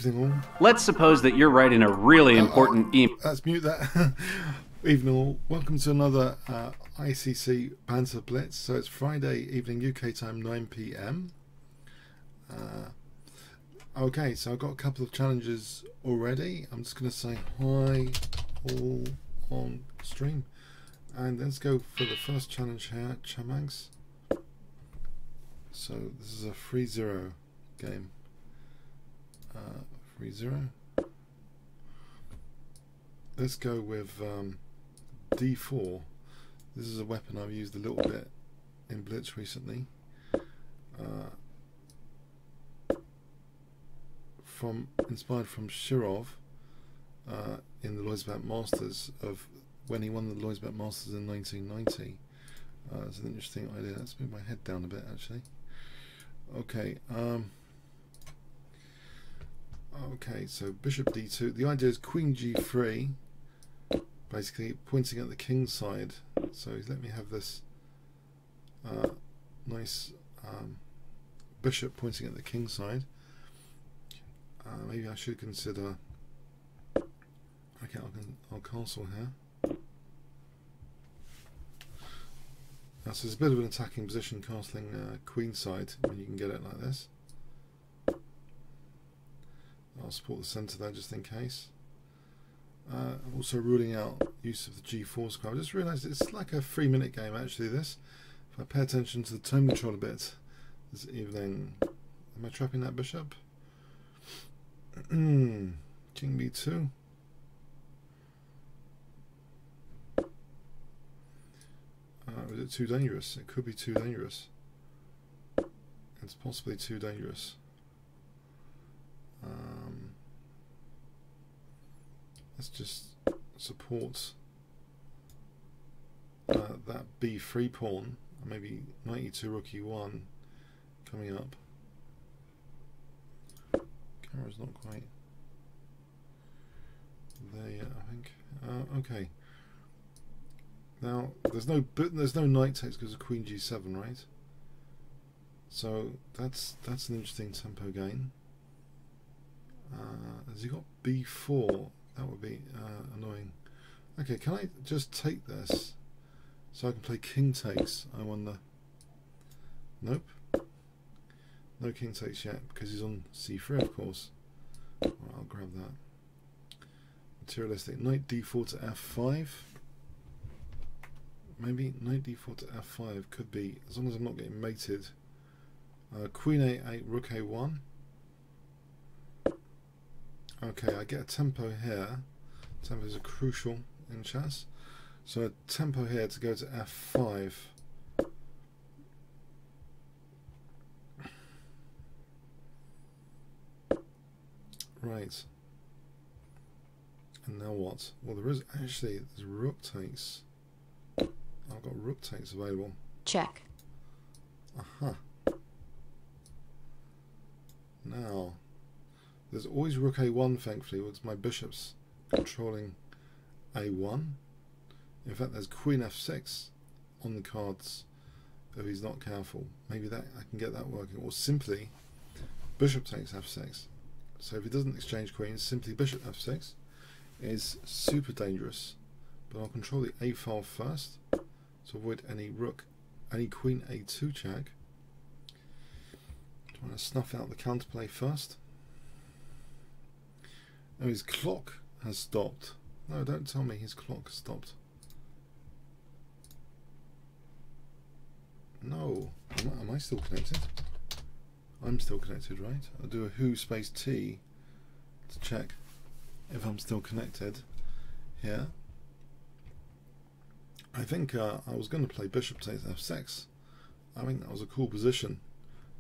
Evening all. Let's suppose that you're writing a really important email. Let's mute that. Evening all. Welcome to another ICC Banter Blitz. So it's Friday evening UK time, 9 PM. Okay, so I've got a couple of challenges already. I'm just going to say hi all on stream. And let's go for the first challenge here, Chamags. So this is a 3-0 game. 3-0. Let's go with D4. This is a weapon I've used a little bit in Blitz recently. Inspired from Shirov in the Lloydsbat Masters of when he won the Lloydsbat Masters in 1990. It's an interesting idea. Let's move my head down a bit actually. Okay. Okay, so Bishop D2. The idea is Queen G3, basically pointing at the king's side. So he's let me have this nice bishop pointing at the king's side. Maybe I should consider. Okay, I'll castle here. So it's a bit of an attacking position, castling queen side when you can get it like this. I'll support the centre there just in case. Also ruling out use of the G4 square. I just realised it's like a 3-minute game actually this. If I pay attention to the tone control a bit this evening. Am I trapping that bishop? King B2. Is it too dangerous? It could be too dangerous. It's possibly too dangerous. Let's just support that B3 pawn, maybe knight E2, rook E1 coming up. Camera's not quite there yet, I think. Okay. Now there's no knight takes because of Queen G7, right? So that's an interesting tempo gain. Has he got B4? That would be annoying. Okay, can I just take this so I can play king takes? I wonder. Nope. No king takes yet because he's on C3, of course. Right, I'll grab that. Materialistic. Knight D4 to F5. Maybe knight D4 to F5 could be, as long as I'm not getting mated. Queen A8, rook A1. Okay, I get a tempo here. Tempos are crucial in chess. So a tempo here to go to F5. Right. And now what? Well, there's rook takes. I've got rook takes available. Check. Aha. Now, there's always rook A1, thankfully, with my bishops controlling A1. In fact, there's queen F6 on the cards if he's not careful. Maybe that I can get that working. Or simply, bishop takes F6. So if he doesn't exchange queens, simply bishop F6 is super dangerous. But I'll control the A file first to avoid any queen A2 check. Trying to snuff out the counterplay first. Oh, his clock has stopped. No, don't tell me his clock has stopped. No. Am I still connected? I'm still connected, right? I'll do a who space T to check if I'm still connected here. I think I was going to play bishop takes F6. I think that was a cool position.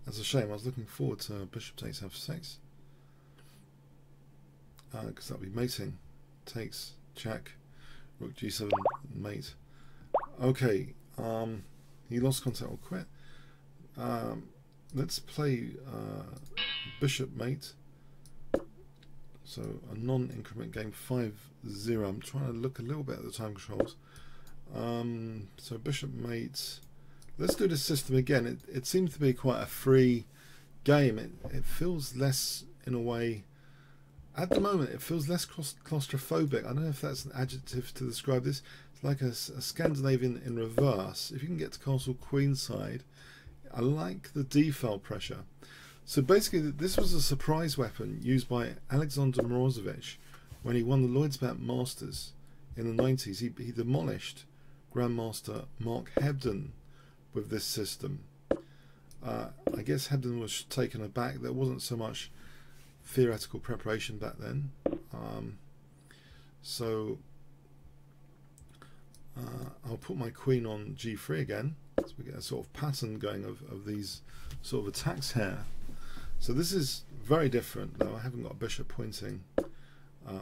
That's a shame. I was looking forward to bishop takes F6. Because that'll be mating. Takes, check, rook G7, mate. Okay, he lost contact or quit. Let's play bishop mate. So a non-increment game, 5-0. I'm trying to look a little bit at the time controls. So bishop mate. Let's do this system again. It seems to be quite a free game. It feels less, in a way, At the moment, it feels less claustrophobic. I don't know if that's an adjective to describe this. It's like a Scandinavian in reverse. If you can get to castle queenside, I like the d-file pressure. So basically, this was a surprise weapon used by Alexander Morozevich when he won the Lloydsbat Masters in the 90s. He demolished Grandmaster Mark Hebden with this system. I guess Hebden was taken aback. There wasn't so much theoretical preparation back then. So I'll put my queen on g3 again, so we get a sort of pattern going of these sort of attacks here. So this is very different, though. I haven't got a bishop pointing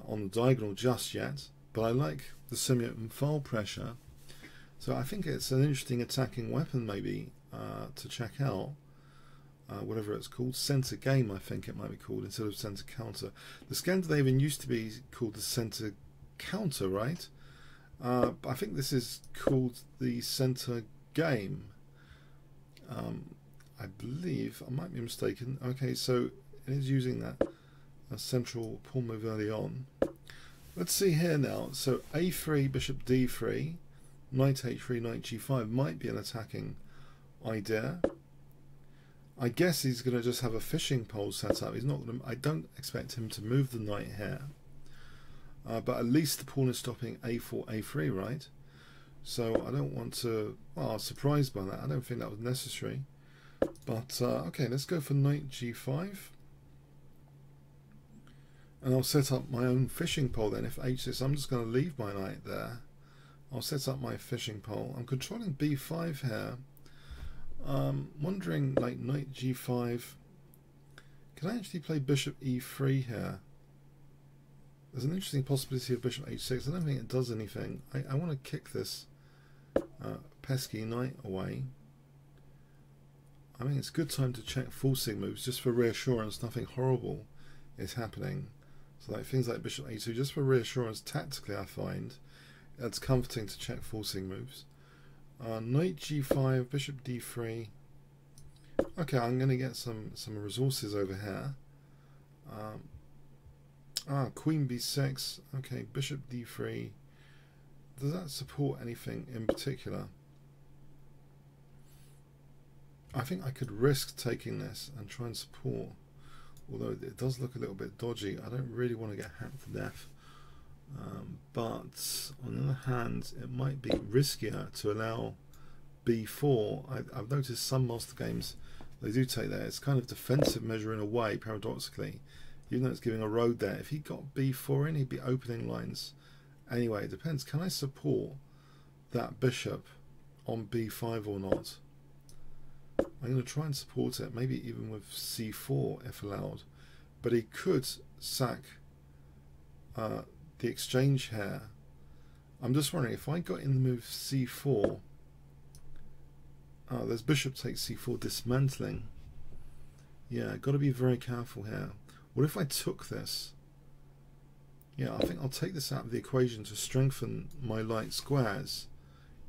on the diagonal just yet, but I like the simulate and file pressure. So I think it's an interesting attacking weapon, maybe, to check out. Whatever it's called, center game, I think it might be called, instead of center counter. The Scandinavian used to be called the center counter, right? I think this is called the center game. I believe, I might be mistaken. Okay, so it is using that central pawn move early on. Let's see here now. So a3, bishop d3, knight h3, knight g5 might be an attacking idea. I guess he's going to just have a fishing pole set up. He's not going to, I don't expect him to move the knight here. But at least the pawn is stopping a4, a3, right? So I don't want to... Well, I was surprised by that. I don't think that was necessary. But, okay, let's go for knight g5. And I'll set up my own fishing pole then. If h6, I'm just going to leave my knight there. I'll set up my fishing pole. I'm controlling b5 here. Wondering, like, knight g5. Can I actually play bishop e3 here? There's an interesting possibility of bishop h6. I don't think it does anything. I want to kick this pesky knight away. I mean, it's a good time to check forcing moves just for reassurance. Nothing horrible is happening. So like things like bishop a2, just for reassurance tactically, I find it's comforting to check forcing moves. Knight g5, bishop d3. Okay, I'm going to get some resources over here. Queen b6. Okay, bishop d3. Does that support anything in particular? I think I could risk taking this and try and support, although it does look a little bit dodgy. I don't really want to get hacked to death. But on the other hand, it might be riskier to allow b4. I've noticed some master games, they do take that. It's kind of defensive measure in a way, paradoxically, even though it's giving a road there. If he got b4 in, he'd be opening lines. Anyway, it depends. Can I support that bishop on b5 or not? I'm going to try and support it, maybe even with c4 if allowed. But he could sack the exchange here. I'm just wondering, if I got in the move c4, there's bishop takes c4 dismantling. Yeah, got to be very careful here. What if I took this? Yeah, I think I'll take this out of the equation to strengthen my light squares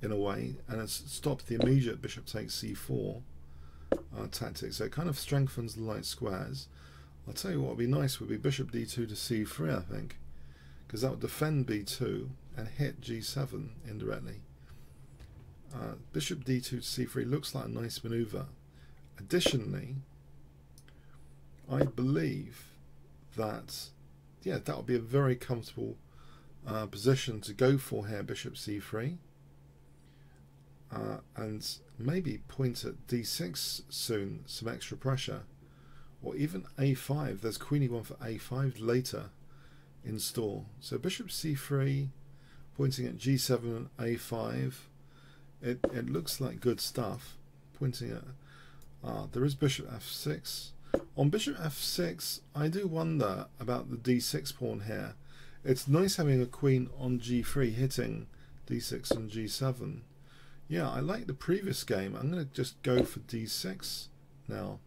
in a way, and it's stopped the immediate bishop takes c4 tactic. So it kind of strengthens the light squares. I'll tell you what would be nice would be bishop d2 to c3, I think, because that would defend b2 and hit g7 indirectly. Bishop d2 to c3 looks like a nice maneuver. Additionally, I believe that, yeah, that would be a very comfortable position to go for here, bishop c3. And maybe point at d6 soon, some extra pressure. Or even a5, there's queen e1 for a5 later in store. So bishop c3, pointing at g7 and a5. It looks like good stuff. Pointing at, there is bishop f6. On bishop f6, I do wonder about the d6 pawn here. It's nice having a queen on g3 hitting d6 and g7. Yeah, I like the previous game. I'm going to just go for d6 now.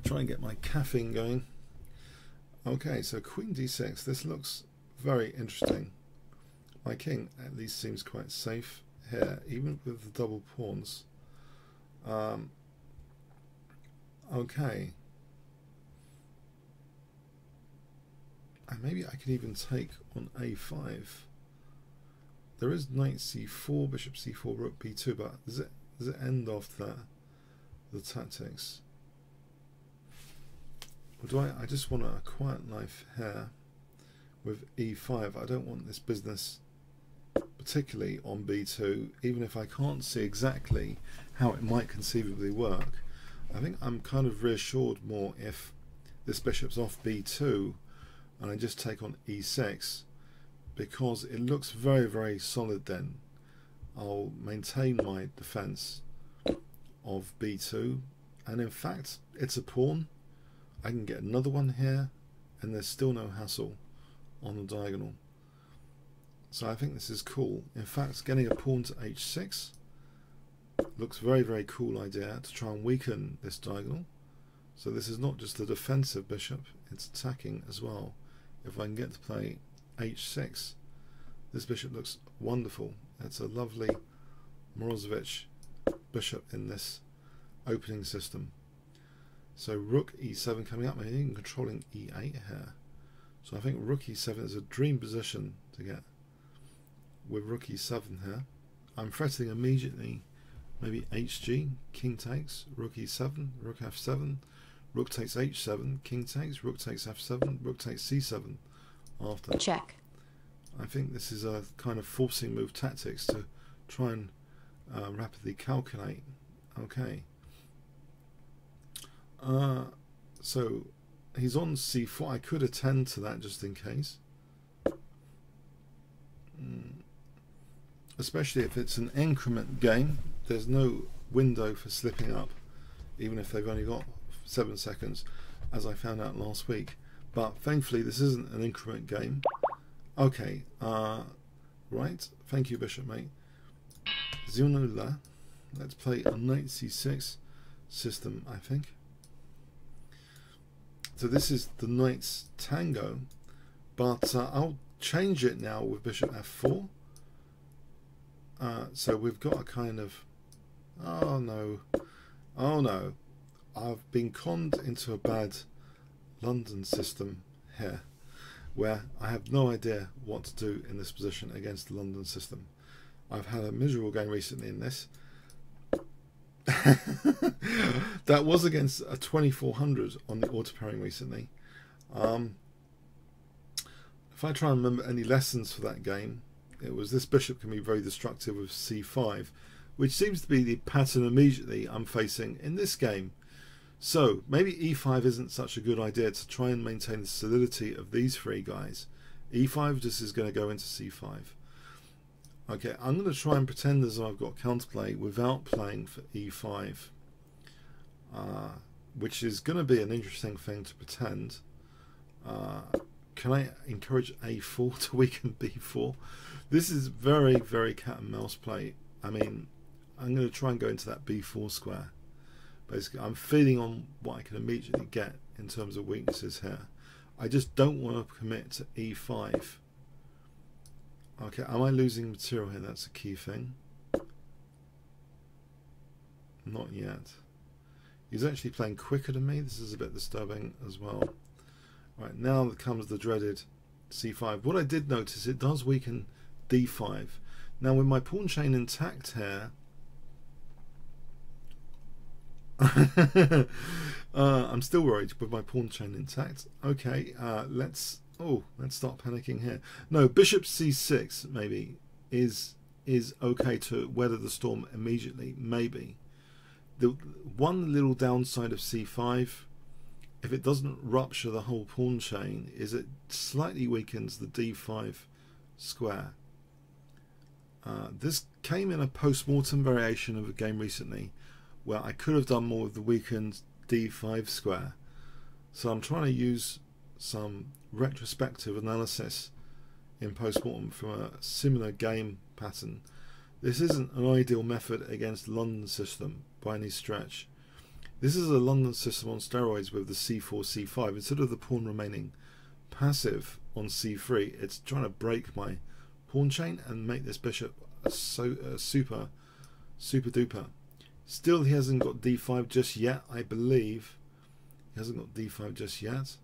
Try and get my caffeine going. Okay, so queen d6. This looks very interesting. My king at least seems quite safe here, even with the double pawns. Okay. And maybe I could even take on a5. There is knight c4, bishop c4, rook b2, but does it end after that, the tactics? Or do I just want a quiet knife here with e5? I don't want this business particularly on b2, even if I can't see exactly how it might conceivably work. I think I'm kind of reassured more if this bishop's off b2 and I just take on e6, because it looks very, very solid then. I'll maintain my defense of b2, and in fact it's a pawn. I can get another one here and there's still no hassle on the diagonal. So I think this is cool. In fact, getting a pawn to h6 looks very, very cool idea to try and weaken this diagonal. So this is not just a defensive bishop, it's attacking as well. If I can get to play h6, this bishop looks wonderful. It's a lovely Morozevich bishop in this opening system. So rook e7 coming up, maybe even controlling e8 here. So I think rook e7 is a dream position to get with rook e7 here. I'm threatening immediately maybe hg, king takes, rook e7, rook f7, rook takes h7, king takes, rook takes f7, rook takes c7 after. Check. I think this is a kind of forcing move tactics to try and rapidly calculate. Okay. So he's on c4. I could attend to that just in case. Especially if it's an increment game. There's no window for slipping up, even if they've only got 7 seconds, as I found out last week. But thankfully this isn't an increment game. Okay, right. Thank you, bishop mate. Zionula. Let's play a knight c6 system, I think. So this is the knight's tango, but I'll change it now with bishop f4. So we've got a kind of, oh no, I've been conned into a bad London system here, where I have no idea what to do in this position against the London system. I've had a miserable game recently in this. That was against a 2400 on the auto pairing recently. If I try and remember any lessons for that game, it was this bishop can be very destructive with c5, which seems to be the pattern immediately I'm facing in this game. So maybe e5 isn't such a good idea to try and maintain the solidity of these three guys. e5 just is going to go into c5. Okay, I'm going to try and pretend as though I've got counterplay without playing for e5, which is going to be an interesting thing to pretend. Can I encourage a4 to weaken b4? This is very, very cat and mouse play. I mean, I'm going to try and go into that b4 square. Basically, I'm feeding on what I can immediately get in terms of weaknesses here. I just don't want to commit to e5. Okay, am I losing material here? That's a key thing. Not yet. He's actually playing quicker than me. This is a bit disturbing as well. Right, now comes the dreaded c5. What I did notice, it does weaken d5. Now with my pawn chain intact here, I'm still worried with my pawn chain intact. Okay, let's start panicking here. No, bishop c6 maybe is okay to weather the storm immediately. Maybe the one little downside of c5, if it doesn't rupture the whole pawn chain, is it slightly weakens the d5 square. This came in a post-mortem variation of a game recently where I could have done more with the weakened d5 square. So I'm trying to use some retrospective analysis in post-mortem from a similar game pattern. This isn't an ideal method against the London system by any stretch. This is a London system on steroids with the c4, c5. Instead of the pawn remaining passive on c3, it's trying to break my pawn chain and make this bishop a super duper. Still, he hasn't got d5 just yet, I believe. He hasn't got d5 just yet.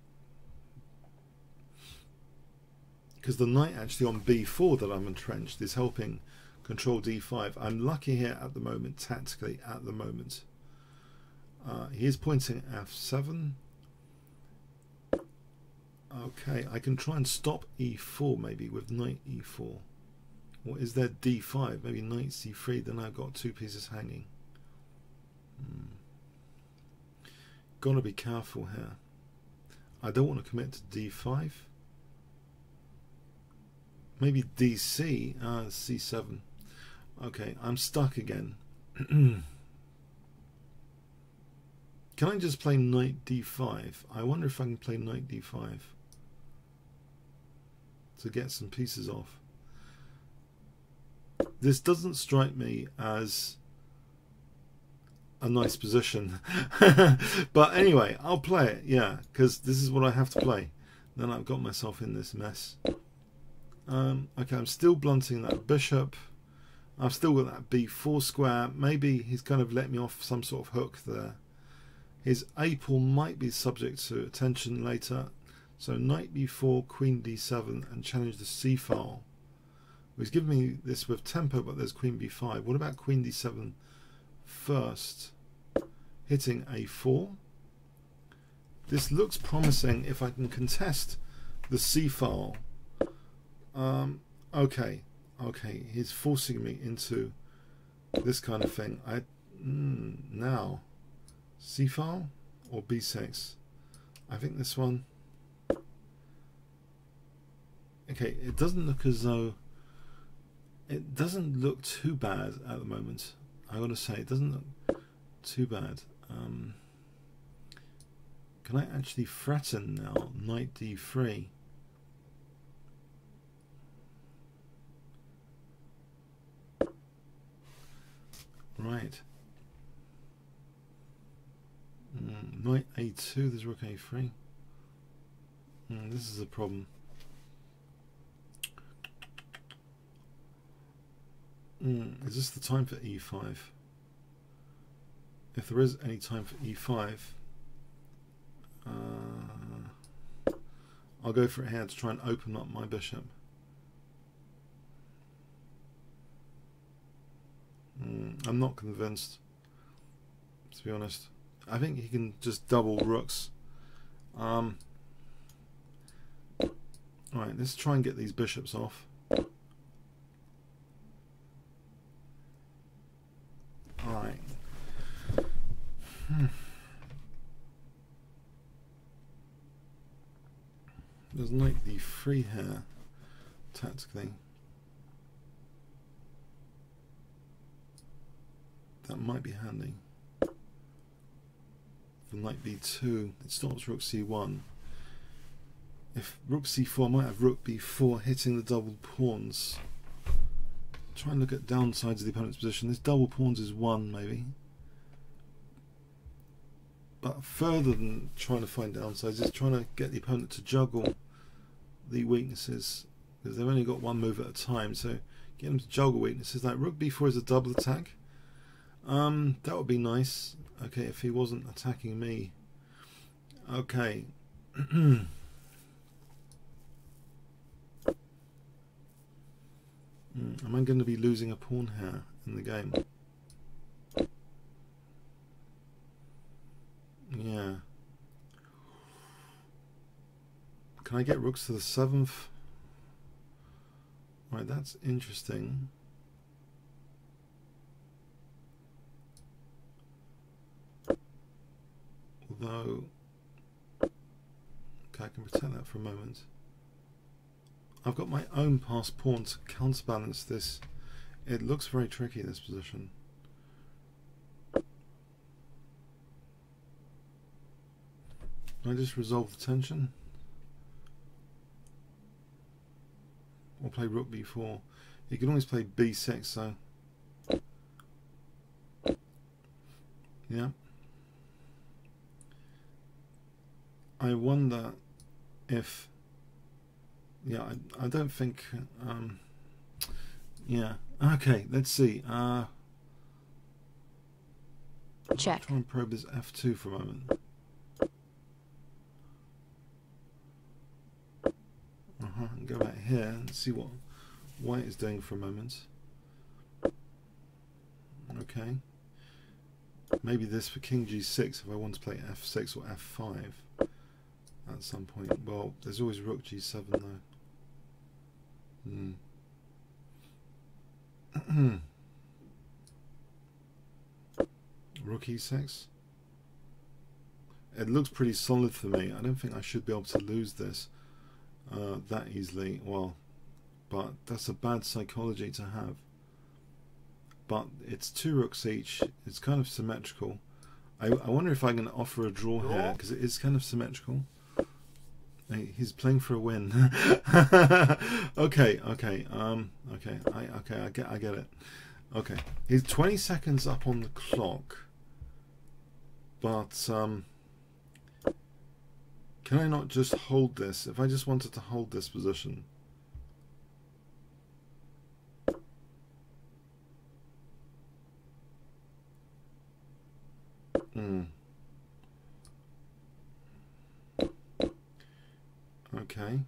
Because the knight actually on b4 that I'm entrenched is helping control d5. I'm lucky here at the moment, tactically, at the moment. He is pointing f7. Okay, I can try and stop e4 maybe with knight e4. Or is there d5? Maybe knight c3, then I've got two pieces hanging. Gotta be careful here. I don't want to commit to d5. Maybe dc, c7. Okay, I'm stuck again. Can I just play knight d5? I wonder if I can play knight d5 to get some pieces off. This doesn't strike me as a nice position. But anyway, I'll play it, yeah, because this is what I have to play. Then I've got myself in this mess. Okay, I'm still blunting that bishop. I've still got that b4 square. Maybe he's kind of let me off some sort of hook there. His a-pawn might be subject to attention later. So knight b4, queen d7, and challenge the c-file. He's given me this with tempo, but there's queen b5. What about queen d7 first? Hitting a4. This looks promising if I can contest the c-file. Okay, he's forcing me into this kind of thing. Now, c-file or b6? I think this one. Okay, it doesn't look as though, it doesn't look too bad at the moment. I gotta say, it doesn't look too bad. Can I actually threaten now? Knight d3. Right. Knight a2, there's rook a3. This is a problem. Is this the time for e5? If there is any time for e5, I'll go for it here to try and open up my bishop. I'm not convinced, to be honest. I think he can just double rooks. Alright, let's try and get these bishops off. Alright. There's knight d3 here, tactically. That might be handy. For knight b2, it stops rook c1. If rook c4, I might have rook b4 hitting the double pawns. Try and look at downsides of the opponent's position. This double pawns is 1 maybe. But further than trying to find downsides is trying to get the opponent to juggle the weaknesses, because they've only got one move at a time. So get them to juggle weaknesses. Like rook b4 is a double attack. That would be nice. Okay, if he wasn't attacking me. Okay. Am I going to be losing a pawn here in the game? Yeah. Can I get rooks to the 7th? Right, that's interesting. Although, okay, I can pretend that for a moment. I've got my own passed pawn to counterbalance this. It looks very tricky, this position. Can I just resolve the tension? Or play rook b4. You can always play b6, so yeah. I wonder if, yeah, I don't think, yeah. Okay, let's see. Check. Try and probe this f2 for a moment. here and see what white is doing for a moment. Okay. Maybe this for king g6 if I want to play f6 or f5 at some point. Well, there's always rook g7 though. Rook e6. It looks pretty solid for me. I don't think I should be able to lose this that easily. Well, but that's a bad psychology to have. But it's 2 rooks each. It's kind of symmetrical. I wonder if I can offer a draw here because it is kind of symmetrical. He's playing for a win. Okay. I get it. Okay, he's 20 seconds up on the clock. But can I not just hold this? If I just wanted to hold this position. Okay.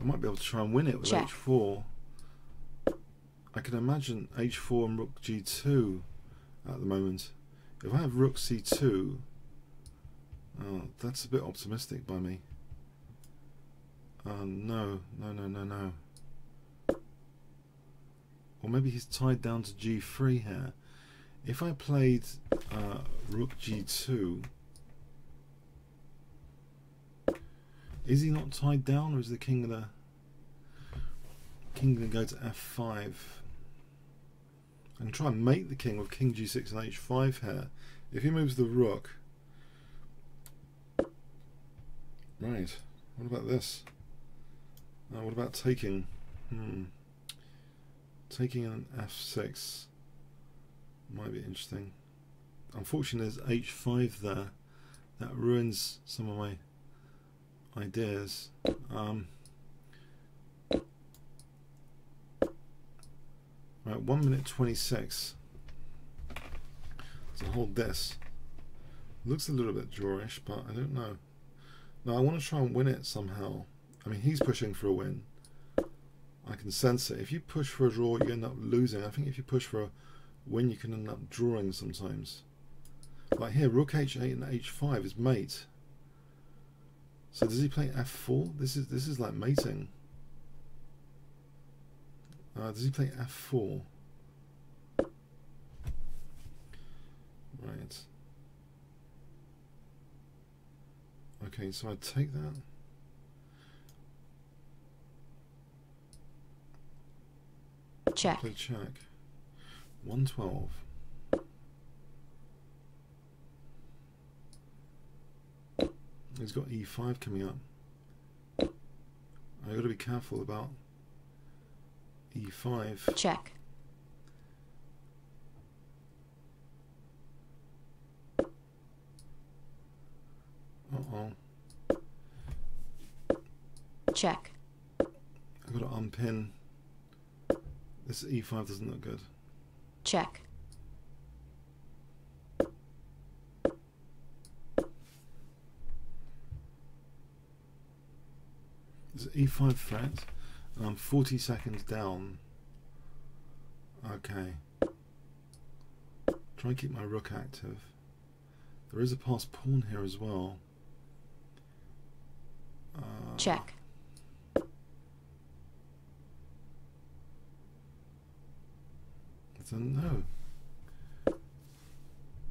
I might be able to try and win it with h4. I can imagine h4 and rook g2 at the moment. If I have rook c2, oh, that's a bit optimistic by me. No. Or maybe he's tied down to g3 here. If I played rook g2, is he not tied down, or is the king gonna go to f5? I can try and mate the king with king g6 and h5 here. If he moves the rook, right? What about this? What about taking? Taking an f6 might be interesting. Unfortunately, there's h5 there. That ruins some of my ideas. Right, 1 minute 26 to hold this. Looks a little bit drawish, but I don't know. No, I want to try and win it somehow. I mean, he's pushing for a win. I can sense it. If you push for a draw, you end up losing. I think if you push for a win, you can end up drawing sometimes. Like here, rook h8 and h5 is mate. So does he play f4? This is like mating. Does he play f4? Right. Okay, so I take that. Check. Play check. 112. He's got e5 coming up. I got to be careful about e5. Check. Uh-oh. Check. I've got to unpin. This e5 doesn't look good. Check. There's e5 threat, and I'm 40 seconds down. Okay. Try and keep my rook active. There is a passed pawn here as well. Check. So no.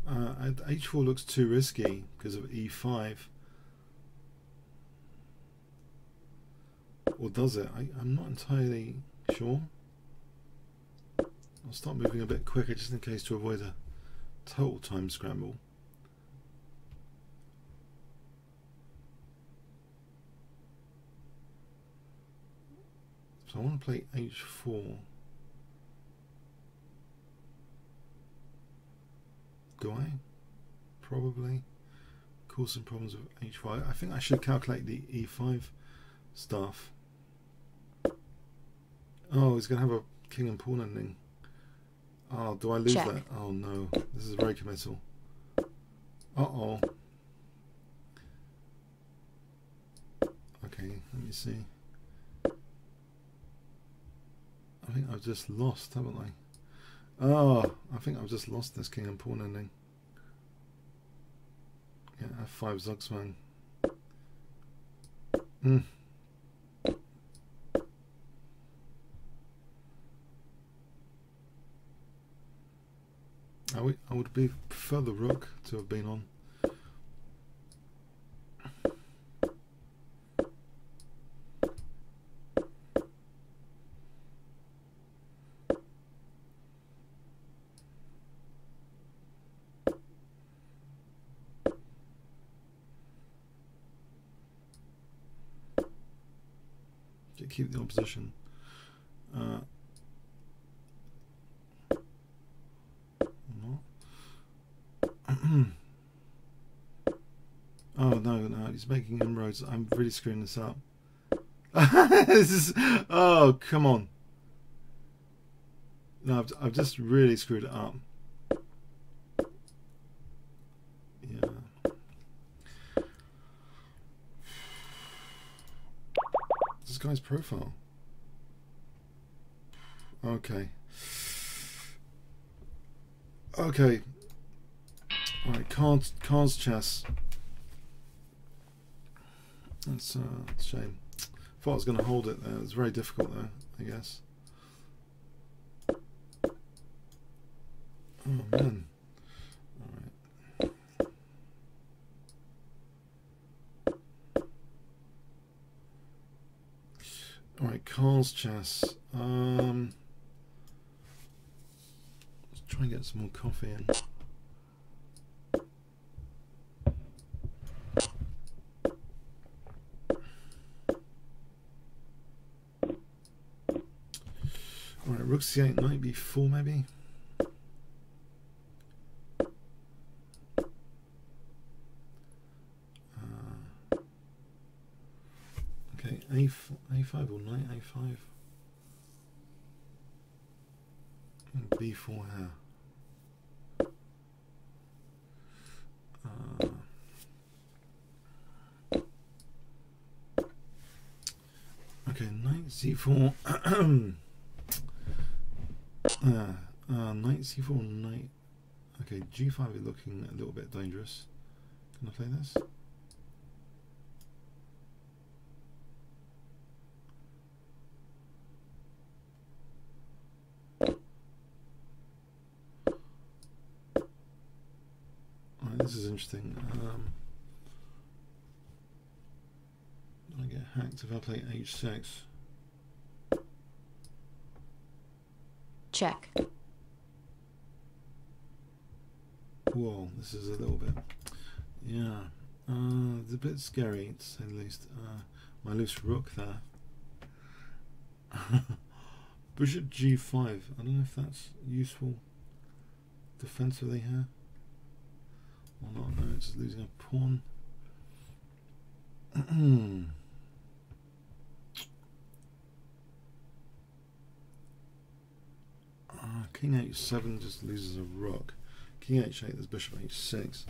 H4 looks too risky because of e5. Or does it? I'm not entirely sure. I'll start moving a bit quicker just in case to avoid a total time scramble. So I want to play h4. Do I? Probably. Cause some problems with h5. I think I should calculate the e5 stuff. Oh, he's going to have a king and pawn ending. Oh, do I lose Check. that? Oh no, this is very committal. Uh-oh. Let me see. I think I've just lost, haven't I? Oh, I think I've just lost this king and pawn ending. Yeah, F5 Zogsman. I would prefer the rook to have been on. To keep the opposition. Oh no, he's making inroads. I'm really screwing this up. This is, oh come on. No, I've just really screwed it up. Yeah. This guy's profile. Okay. Okay. Alright, cards chess. That's a shame. Thought I was going to hold it there. It was very difficult there, I guess. Oh man. Alright. Alright, cards chess. Let's try and get some more coffee in. Alright, rook c8, knight b4 maybe. Okay, a5 or knight a5. And b4 here. Okay, knight c4. Knight c4, knight. Okay, g5 is looking a little bit dangerous. Can I play this? Alright, this is interesting. I get hacked if I play h6. Check. Whoa, this is a little bit, yeah, it's a bit scary to say the least. My loose rook there. Bishop g5. I don't know if that's useful defensively here or not. No, it's losing a pawn. King h7 just loses a rook. King h8, there's bishop h6.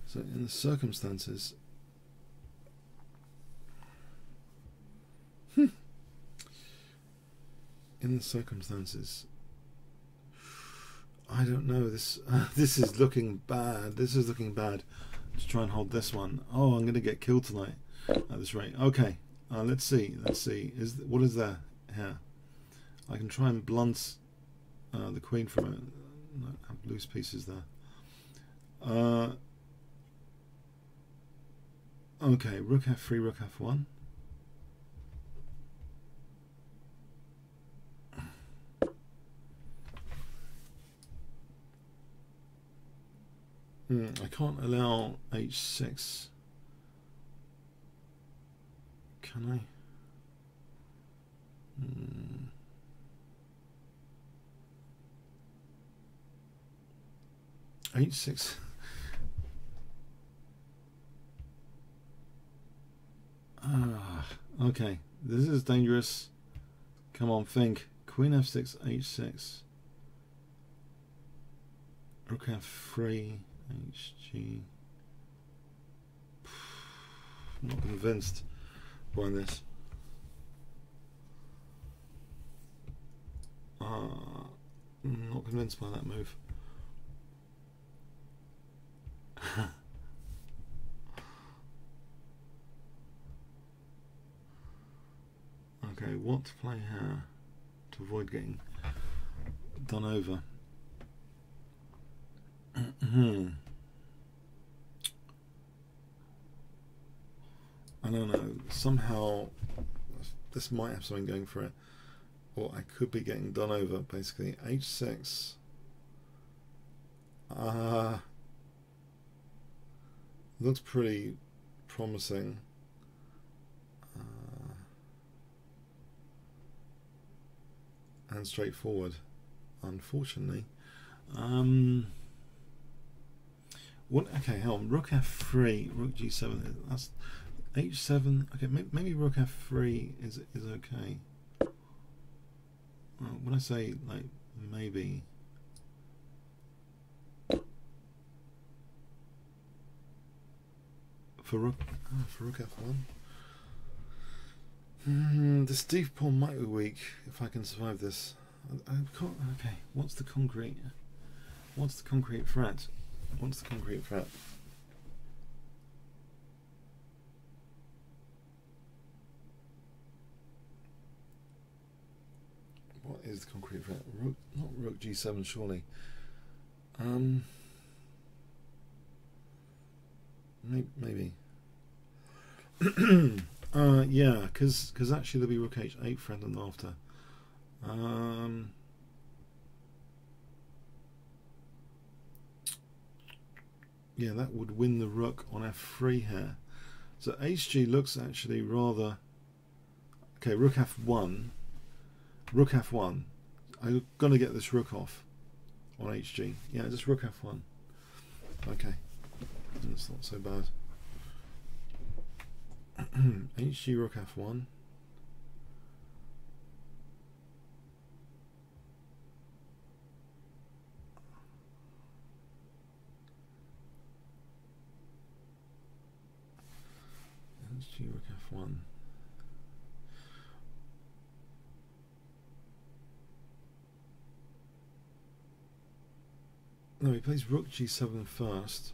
So in the circumstances, I don't know. This this is looking bad. This is looking bad. To try and hold this one. Oh, I'm going to get killed tonight at this rate. Okay, let's see. Let's see. What is there here? I can try and blunt the queen from it. No, have loose pieces there. Okay, rook f3, rook f1. I can't allow h6. Can I? H6. Okay. This is dangerous. Come on, think. Queen f6, h6. Rook f3, hg. Not convinced by this. I'm not convinced by that move. Okay, what to play here to avoid getting done over? I don't know, somehow this might have something going for it, or I could be getting done over. Basically h6, looks pretty promising, and straightforward, unfortunately. What? Okay, hell, rook f3, rook g7. That's h7. Okay, maybe rook f3 is okay. When I say like maybe, for rook f1. This deep pawn might be weak if I can survive this. I can't. Okay, what's the concrete? What's the concrete threat? What's the concrete threat? What is the concrete threat? Rook, not rook g7, surely. Maybe. Yeah, because actually there'll be rook h8 threatened after. Yeah, that would win the rook on f3 here. So hg looks actually rather... Okay, rook f1. Rook f1. I'm going to get this rook off on hg. Yeah, just rook f1. Okay. That's not so bad. hg rook f1. hg rook f1. No, he plays rook g7 first.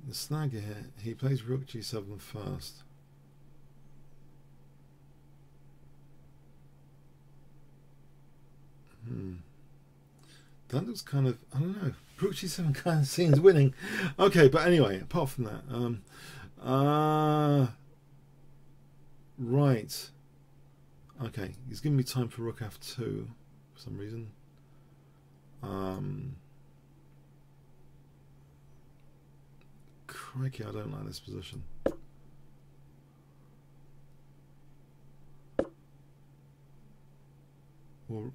The snag here, he plays rook g7 first. That looks kind of, I don't know, rook g7 kind of seems winning. Okay, but anyway, apart from that, right. Okay, he's giving me time for rook f2 for some reason. Crikey, I don't like this position. Well,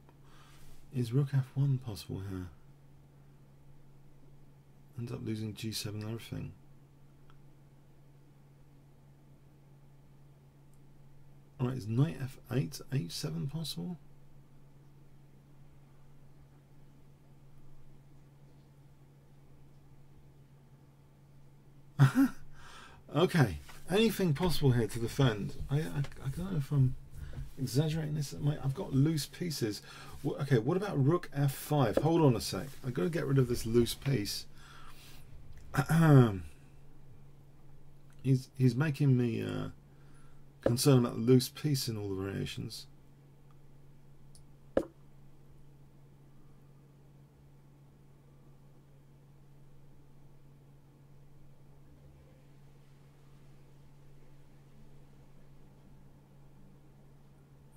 is rook f1 possible here? Ends up losing g7 and everything. Alright, is knight f8, h7 possible? Okay, anything possible here to defend? I don't know if I'm exaggerating this. I've got loose pieces. Okay, what about rook f5? Hold on a sec. I've got to get rid of this loose piece. He's making me concerned about the loose piece in all the variations.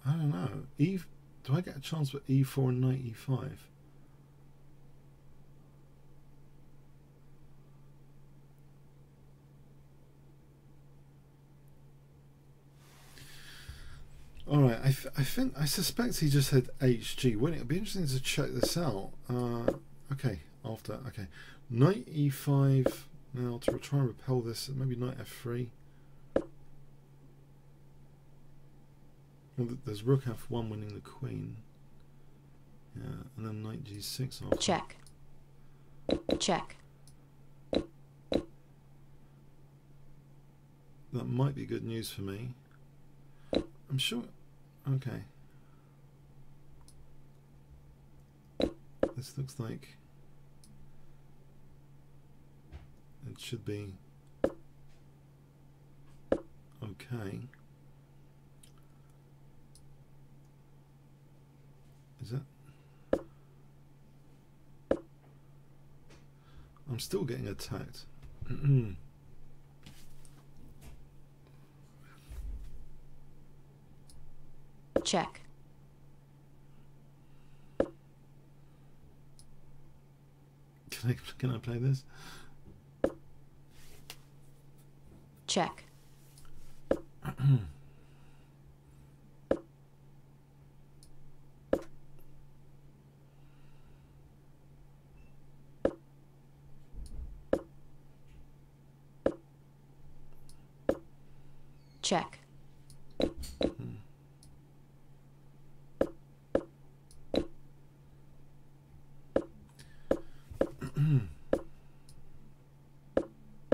I don't know. Do I get a chance with e4 and knight e5? All right. I suspect he just had hg. Wouldn't it be interesting to check this out? Okay. Okay. Knight e5. Now to try and repel this. Maybe knight f3. Well, there's rook f1 winning the queen. Yeah, and then knight g6 after. Check. Check. That might be good news for me. I'm sure. Okay. This looks like it should be okay. Is it? I'm still getting attacked. Check. Can I play this? Check. Check.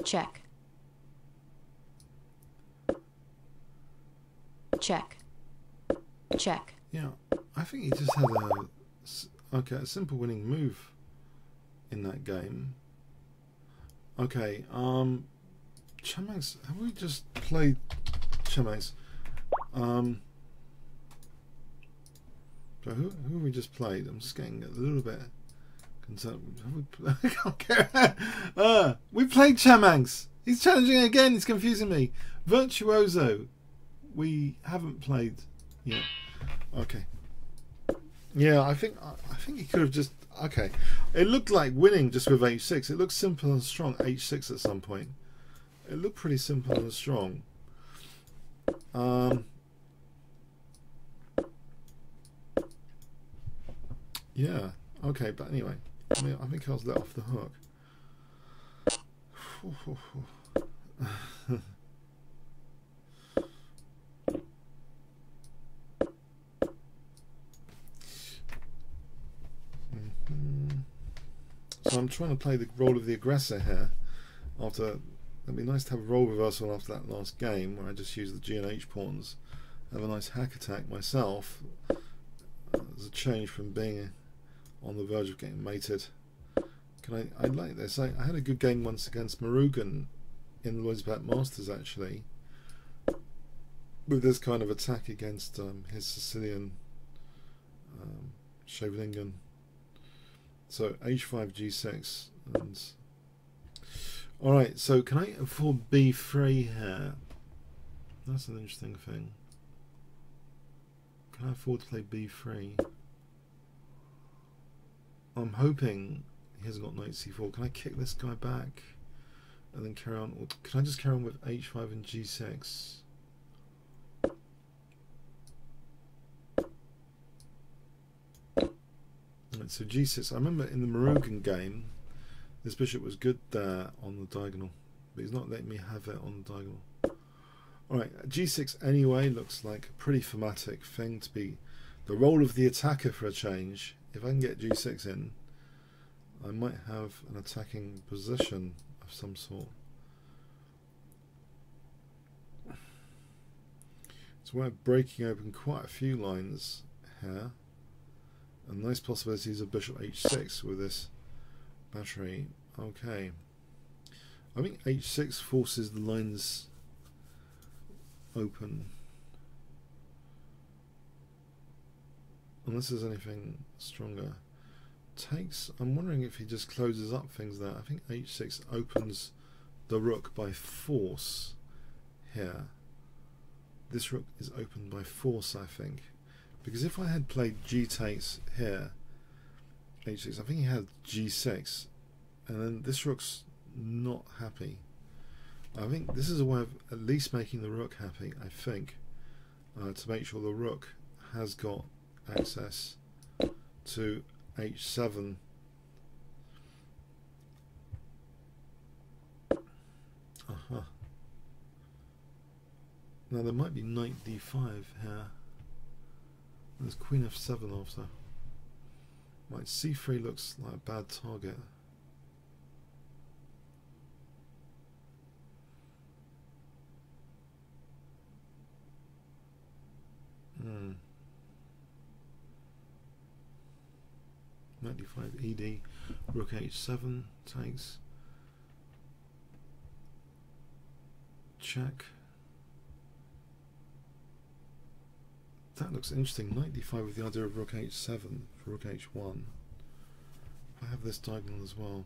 Check. Check. Check. Yeah, I think he just had a simple winning move in that game. Okay, Chamax, have we just played Chamax? So who have we just played? I'm just getting a little bit concerned. I can't care. We played Chamax. He's challenging again. He's confusing me. Virtuoso. We haven't played yet. Okay. Yeah, I think he could have just. Okay, it looked like winning just with h6. It looked simple and strong. h6 at some point. It looked pretty simple and strong. Yeah. Okay, but anyway, I mean, I think I was let off the hook. So I'm trying to play the role of the aggressor here. It'd be nice to have a role reversal after that last game where I just use the G and H pawns. Have a nice hack attack myself as a change from being on the verge of getting mated. I like this. I had a good game once against Marugan in the Lloyd's Bet Masters actually, with this kind of attack against his Sicilian Scheveningen. So h5 g6 and alright, so can I afford b3 here? That's an interesting thing. Can I afford to play b3? I'm hoping he hasn't got knight c4. Can I kick this guy back and then carry on, or can I just carry on with h5 and g6? Right, so g6. I remember in the Marugan game this bishop was good there on the diagonal, but he's not letting me have it on the diagonal. Alright, g6 anyway looks like a pretty thematic thing to be the role of the attacker for a change. If I can get g6 in, I might have an attacking position of some sort. So we're breaking open quite a few lines here, and nice possibilities of bishop h6 with this battery. Okay, I think h6 forces the lines open, unless there's anything stronger. Takes, I'm wondering if he just closes up things there. I think h6 opens the rook by force here. This rook is opened by force, I think, because if I had played g takes here, h6, I think he had g6, and then this rook's not happy. I think this is a way of at least making the rook happy, I think, to make sure the rook has got access to h7. Now there might be knight d5 here. There's queen f7 after. Right, c3 looks like a bad target. Knight d5, ed, rook h7 takes, check. That looks interesting. Knight d5 with the idea of rook h7 for rook h1. I have this diagonal as well.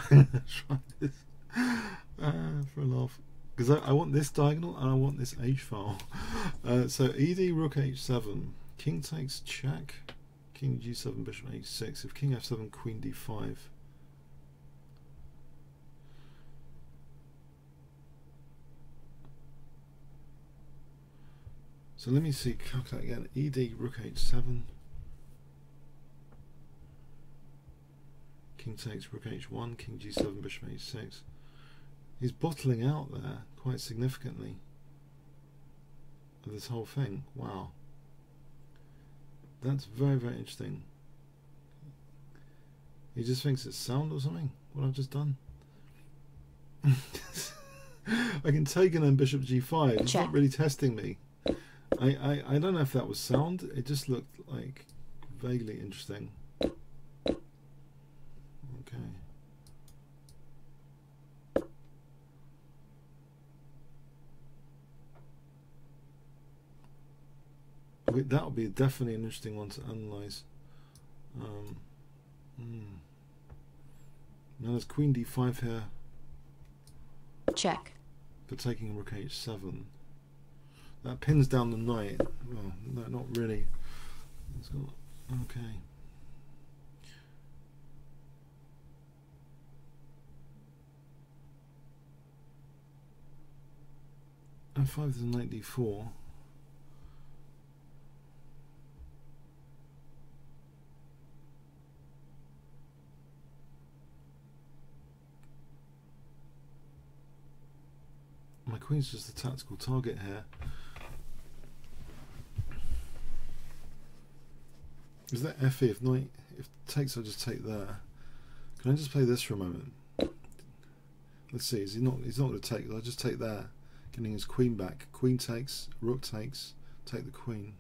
Try this for a laugh, because I want this diagonal and I want this h file. So ed rook h7, king takes check, king g7, bishop h6. If king f7, queen d5. So let me see, calculate again. ed rook h7, king takes rook h1, king g7, bishop h6. He's bottling out there quite significantly of this whole thing. Wow, that's very, very interesting. He just thinks it's sound or something, what I've just done. I can take and then bishop g5. It's not really testing me. I don't know if that was sound. It just looked like vaguely interesting. Okay. That would be definitely an interesting one to analyze. Now there's queen d5 here. Check. For taking rook h7. That pins down the knight. Well, no, not really. Okay. f5 to knight d4. My queen's just a tactical target here. Is that fe? If knight, if takes, I'll just take there. Can I just play this for a moment? Let's see. Is he not? He's not going to take. I'll just take there, getting his queen back. Queen takes, rook takes, take the queen.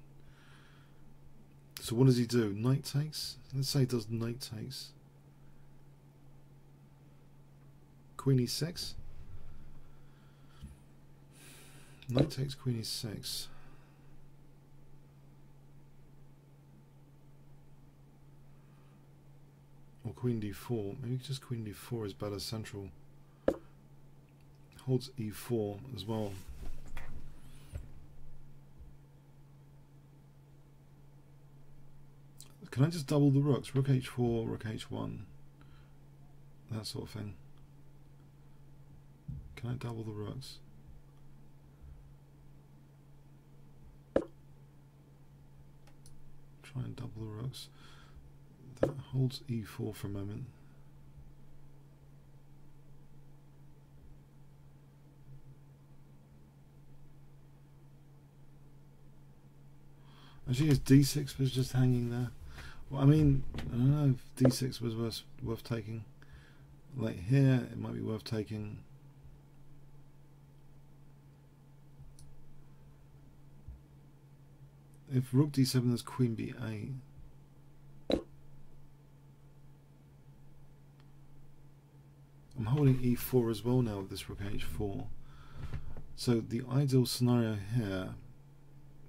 So what does he do? Knight takes. Let's say he does knight takes. Queen e6. Knight takes, queen e6. Or queen d4. Maybe just queen d4 is better central. Holds e4 as well. Can I just double the rooks? Rook h4, rook h1. That sort of thing. Can I double the rooks? Try and double the rooks. That holds e4 for a moment. Actually, his d6 was just hanging there. Well, I mean, I don't know if d6 was worth taking. Like here, it might be worth taking. If rook d7, there's queen b8. I'm holding e4 as well now with this rook h4. So the ideal scenario here,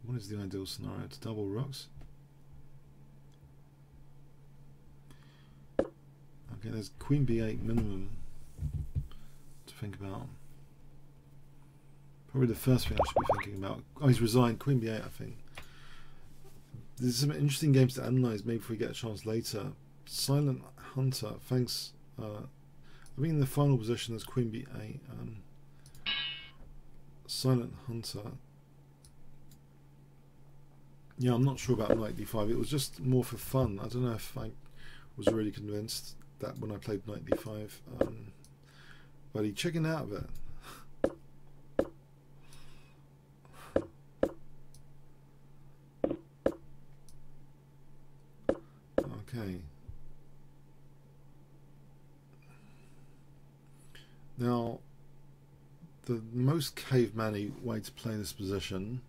what is the ideal scenario? To double rooks. Okay, there's queen b8 minimum to think about. Probably the first thing I should be thinking about. Oh, he's resigned. Queen b8, I think. There's some interesting games to analyse, maybe if we get a chance later. Silent Hunter, thanks. I mean, in the final position there's queen b8. Silent Hunter. Yeah, I'm not sure about knight d5. It was just more for fun. I don't know if I was really convinced that when I played knight d5. But he chickened out of it. Okay. Now, the most caveman-y way to play this position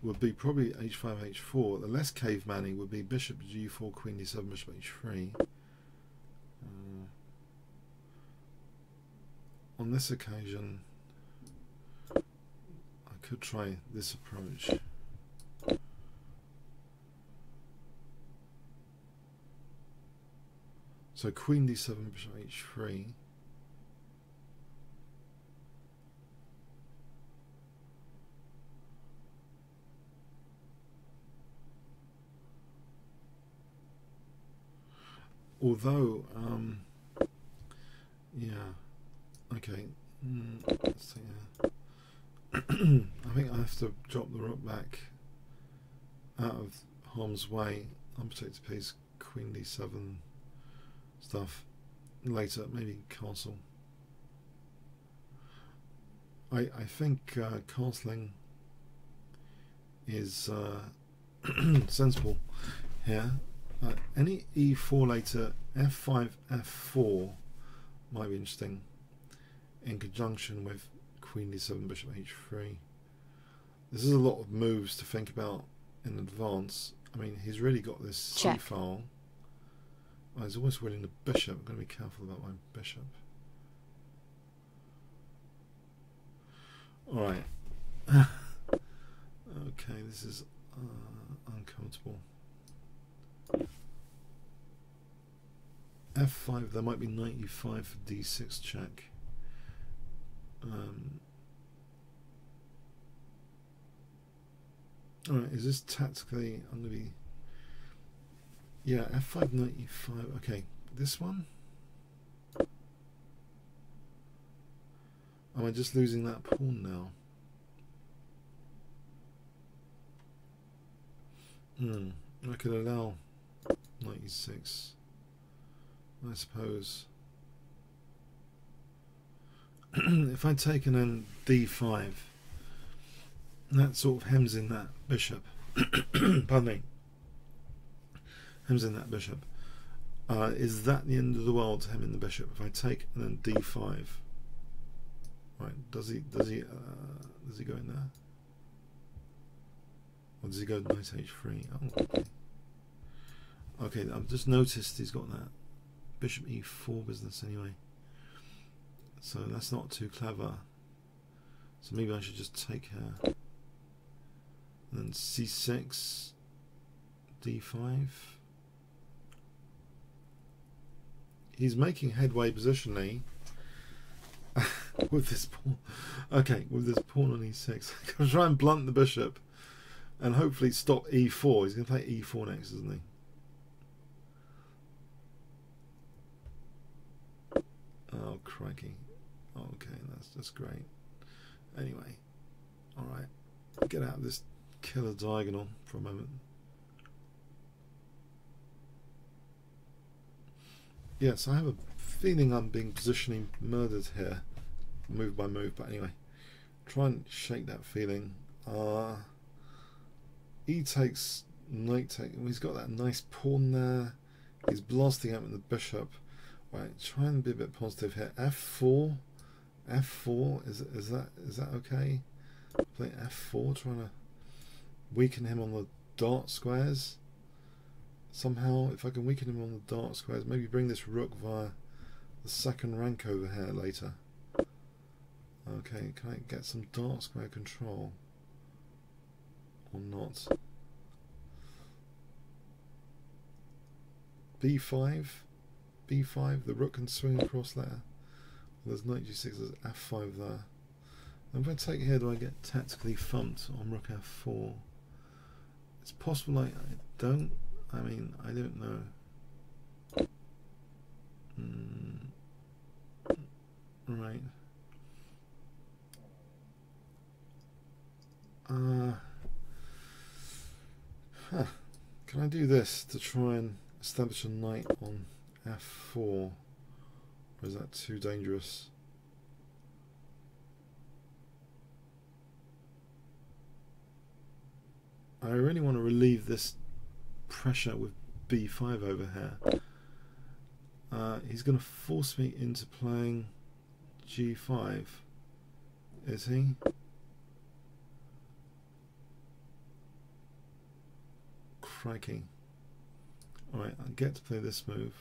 would be probably h5, h4. The less caveman-y would be bishop g4, queen d7, bishop h3. On this occasion, I could try this approach. So queen d7, bishop h3. Although, yeah, okay, let's see, I think I have to drop the rook back out of harm's way. Unprotected piece, queen d7 stuff later, maybe castle. I think castling is sensible here. Any e4 later, f5, f4 might be interesting in conjunction with queen d7, bishop h3. This is a lot of moves to think about in advance. I mean, he's really got this c file. Oh, he's almost winning the bishop. I'm going to be careful about my bishop. Alright. Okay, this is uncomfortable. f5, there might be knight e5 for d6 check. Alright, is this tactically, I'm going to be, yeah, f5, knight e5, okay, this one? Am I just losing that pawn now? I could allow knight e6, I suppose. If I take and then d5, that sort of hems in that bishop. Pardon me. Hems in that bishop. Is that the end of the world to hem in the bishop? If I take and then d5, right? Does he go in there? Or does he go knight h3? Oh, okay. Okay, I've just noticed he's got that bishop e4 business anyway. So that's not too clever. So maybe I should just take her. And then c6, d5. He's making headway positionally with this pawn. Okay, with this pawn on e6. I'm going to try and blunt the bishop and hopefully stop e4. He's going to play e4 next, isn't he? Oh, crikey. Okay, that's great. Anyway, alright. Get out of this killer diagonal for a moment. Yes, I have a feeling I'm being positionally murdered here, move by move, but anyway, try and shake that feeling. E takes, knight takes, he's got that nice pawn there, he's blasting out with the bishop. Right, try and be a bit positive here. F4, F4, is that okay? Play F4, trying to weaken him on the dart squares. Somehow, if I can weaken him on the dart squares, maybe bring this rook via the second rank over here later. Okay, can I get some dart square control? Or not? B5, B5, the rook can swing across there. There's knight g6, there's f5 there. And if I take here, do I get tactically thumped on rook f4? It's possible I don't. I mean, I don't know. Right. Can I do this to try and establish a knight on f4? Or is that too dangerous? I really want to relieve this pressure with b5 over here. He's going to force me into playing g5 Is he? Crikey. Alright, I get to play this move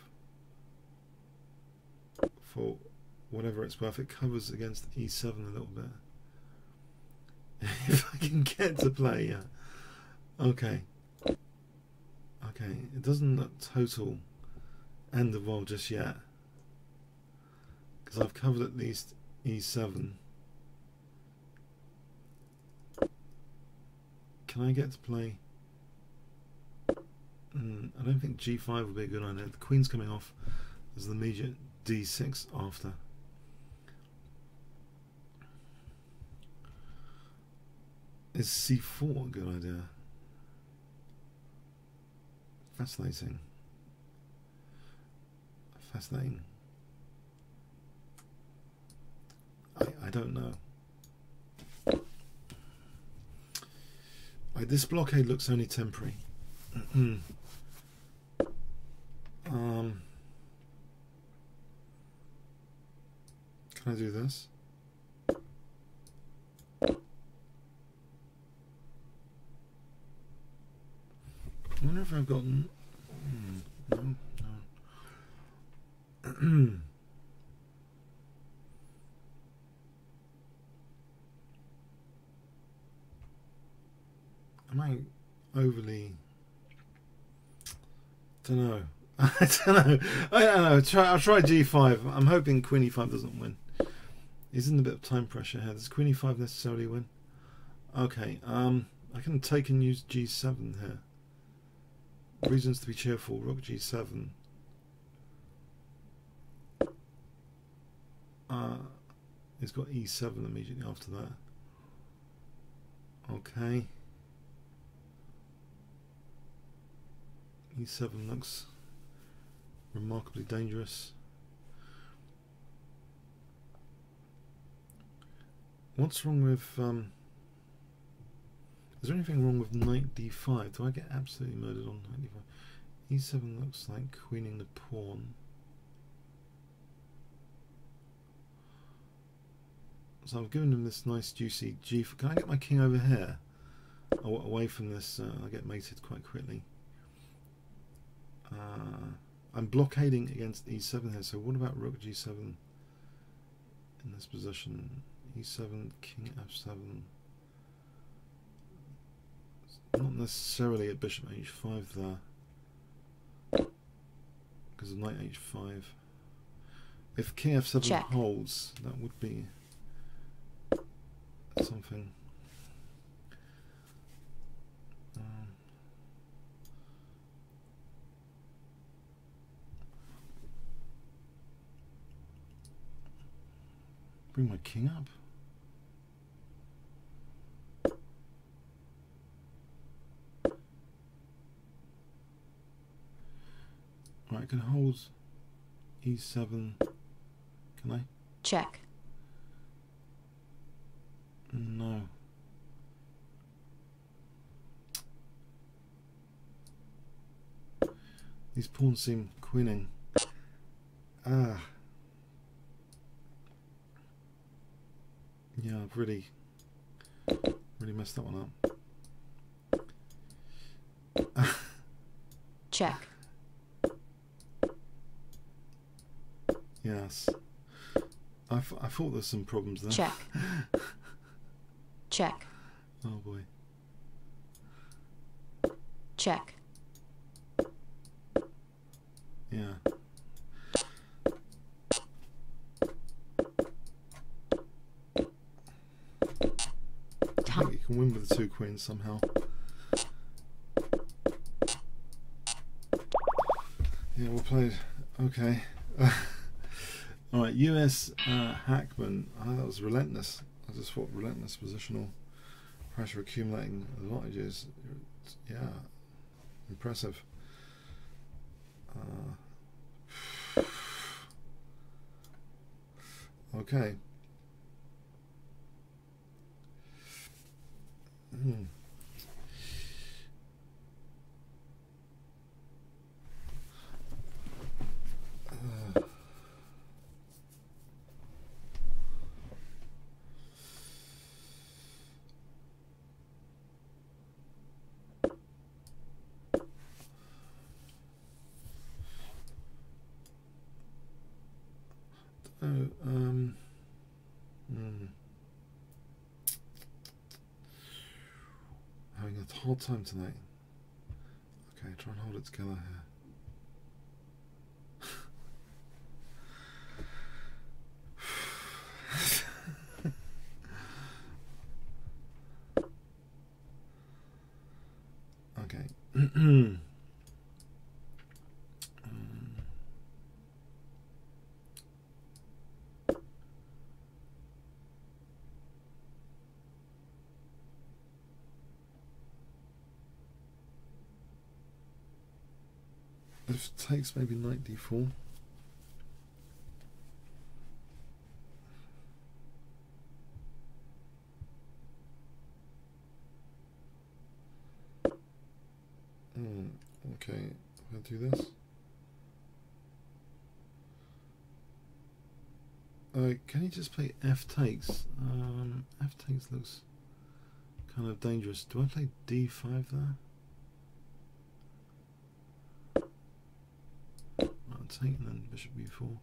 for whatever it's worth. It covers against E7 a little bit. If I can get to play, yeah. Okay. Okay, it doesn't look total end of world just yet. Because I've covered at least E7. Can I get to play? I don't think G5 would be a good idea. The Queen's coming off. There's the immediate D6 after. Is C4 a good idea? Fascinating. Fascinating. I don't know. This blockade looks only temporary. Can I do this? I wonder if I've gotten... no. Am I overly... don't know. I don't know. I'll try G5. I'm hoping Queen E5 doesn't win. He's in a bit of time pressure here. Does Queen E5 necessarily win? Okay. I can take and use G7 here. Reasons to be cheerful. Rook G7. He's got E7 immediately after that. Okay. E7 looks remarkably dangerous. What's wrong with is there anything wrong with knight D5? Do I get absolutely murdered on knight D5? E7 looks like queening the pawn. So I've given him this nice juicy G4. Can I get my king over here? Away from this, I get mated quite quickly. I'm blockading against E7 here, so what about Rook G7 in this position? E7, King F7. It's not necessarily a Bishop H5 there, because of Knight H5. If King F7 Check. holds, that would be something. Bring my king up. Right, I can hold E7. Can I? Check. No. These pawns seem queening. Ah. Yeah, I've really messed that one up. Check. Yes. I thought there's some problems there. Check. Check. Oh boy. Check. Yeah. I think you can win with the two queens somehow. Yeah, well played. Okay. Alright, US Hackman. That was relentless. I just thought relentless positional pressure accumulating advantages. Yeah, impressive. Okay. Having a hard time tonight. Okay, try and hold it together here. Okay. If it takes maybe knight d4. Okay, I'll do this. Can you just play f takes? F takes looks kind of dangerous. Do I play d5 there? I'll take and then bishop b4.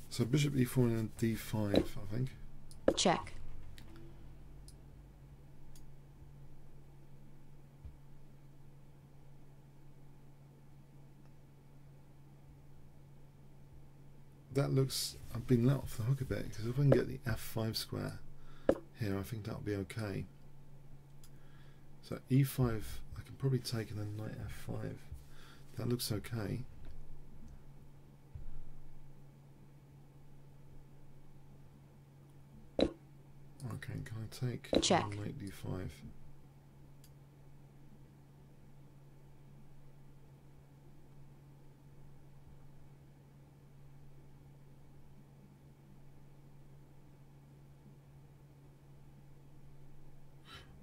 So bishop e4 and then d5, I think. Check. That looks, I've been let off the hook a bit, because if I can get the f5 square here, I think that'll be okay. So e5, I can probably take and then knight f5. That looks okay. Okay, can I take Check. knight d5?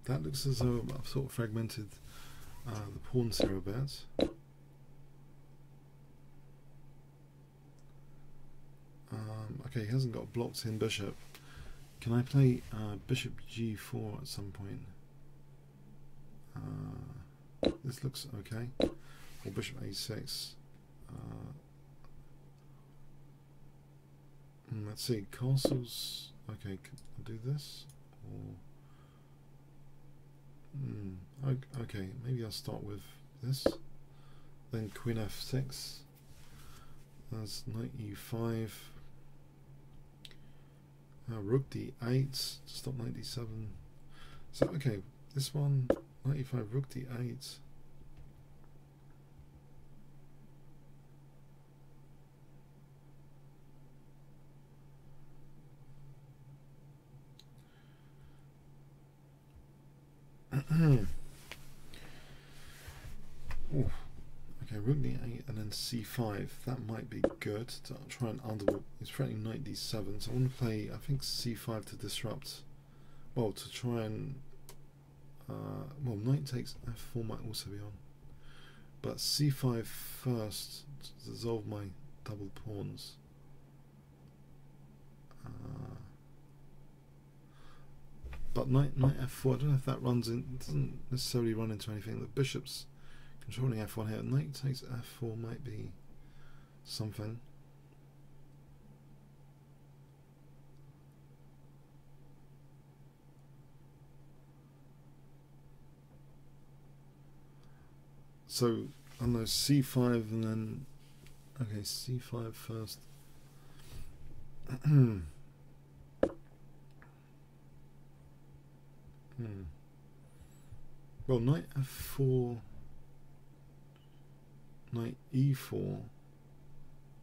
That looks as though I've sort of fragmented the pawns here a bit. Okay, he hasn't got a blocked in bishop. Can I play bishop g4 at some point? This looks okay. Or bishop a6. Let's see, castles. Okay, can I do this? Or okay, maybe I'll start with this. Then queen f6. That's knight e5. Rook d8 to stop knight d7. So okay, this one, knight e5, rook d8. Ooh. Okay, rook d8 and then c5. That might be good to try and underwork. He's threatening knight d7, so I want to play, I think, c5 to disrupt. Well, to try and well, knight takes f4 might also be on, but c5 first to dissolve my double pawns. But knight f4, I don't know if that runs in. It doesn't necessarily run into anything. The bishop's controlling f1 here. Knight takes f4 might be something. So I don't know, c5 and then okay, c5 first. Well, knight f4, knight e4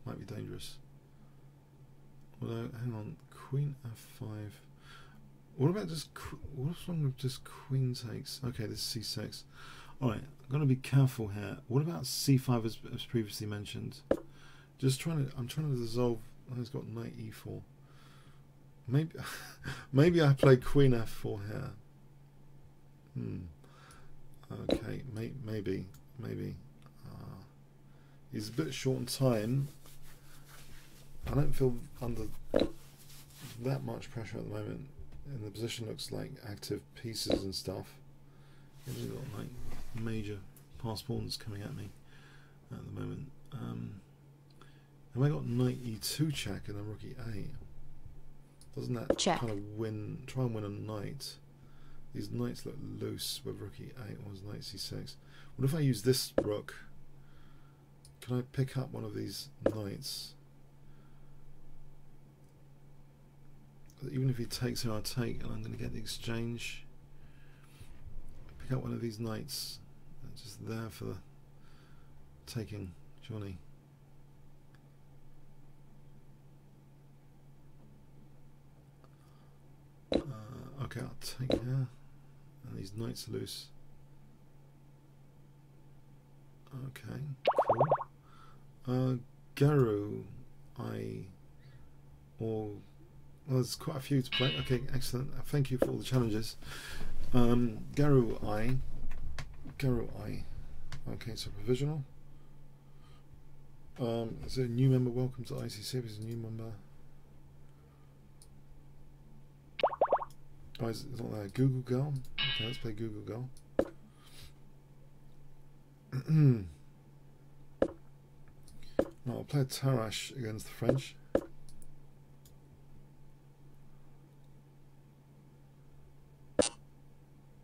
might be dangerous. Although, hang on, queen f5. What about just, what's wrong with just queen takes? Okay, this is c6. Alright, I'm going to be careful here. What about c5 as previously mentioned? Just trying to, I'm trying to dissolve, oh, he's got knight e4. Maybe, maybe I play queen f4 here. Okay, maybe. He's a bit short on time. I don't feel under that much pressure at the moment. And the position looks like active pieces and stuff. I've got like major pass pawns coming at me at the moment. Have I got knight e2 check and then rook e8? Doesn't that Check. kind of try and win a knight? These knights look loose with rook e8 or knight c6. What if I use this rook? Can I pick up one of these knights? Even if he takes here, I'll take, and I'm going to get the exchange. Pick up one of these knights. Just there for the taking, surely. Okay, I'll take here. And these knights are loose. Okay, cool. Garu, well, there's quite a few to play. Okay, excellent. Thank you for all the challenges. Garu I. Okay, so provisional. Is there a new member? Welcome to ICC. There's a new member. Oh, it's not there. Google Girl. Okay, let's play Google Girl. No, I'll play a Tarash against the French.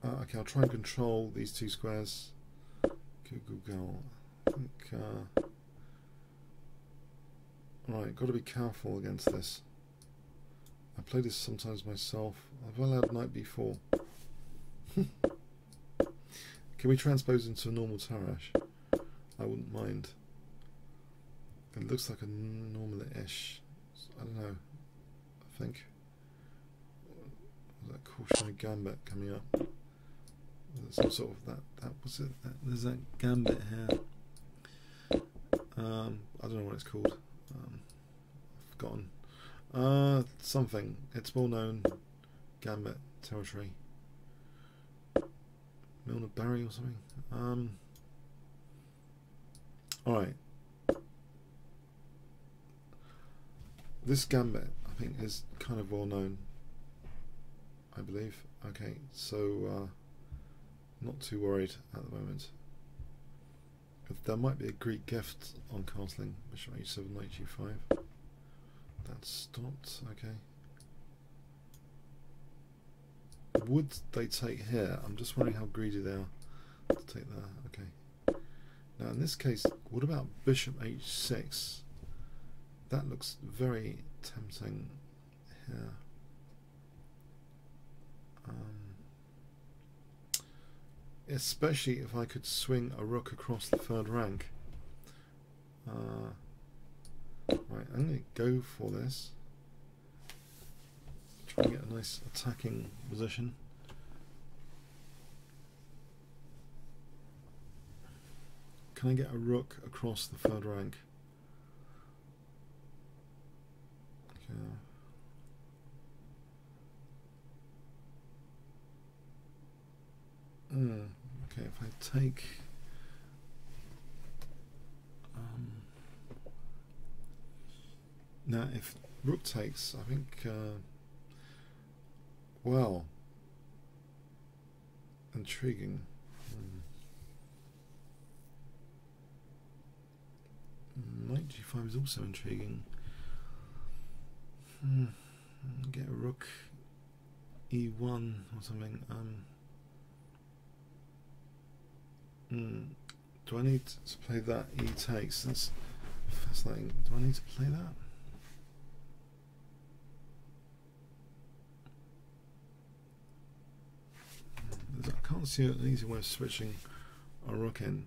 Okay, I'll try and control these two squares. Google Girl. I think. Right, got to be careful against this. I play this sometimes myself. I've allowed knight b4. Can we transpose into a normal Tarash? I wouldn't mind. It looks like a normal-ish. I don't know. I think. That cautionary gambit coming up. There's some sort of that was it. There's that gambit here. I don't know what it's called. I've forgotten. Something. It's well known. Gambit territory. Milner Barry or something. Alright. This gambit, I think, is kind of well known. I believe. Okay, so not too worried at the moment. If there might be a Greek gift on castling. Bishop h7, knight g5. That's stopped. Okay. Would they take here? I'm just wondering how greedy they are to take there. Okay. Now in this case, what about bishop h6? That looks very tempting here. Especially if I could swing a rook across the third rank. Right, I'm going to go for this. Try and get a nice attacking position. Can I get a rook across the third rank? Okay. Okay, if I take now if rook takes, I think well, intriguing. Knight g5 is also intriguing. Get a rook e1 or something. Do I need to play that? E takes. That's fascinating. Do I need to play that? I can't see an easy way of switching a rook in.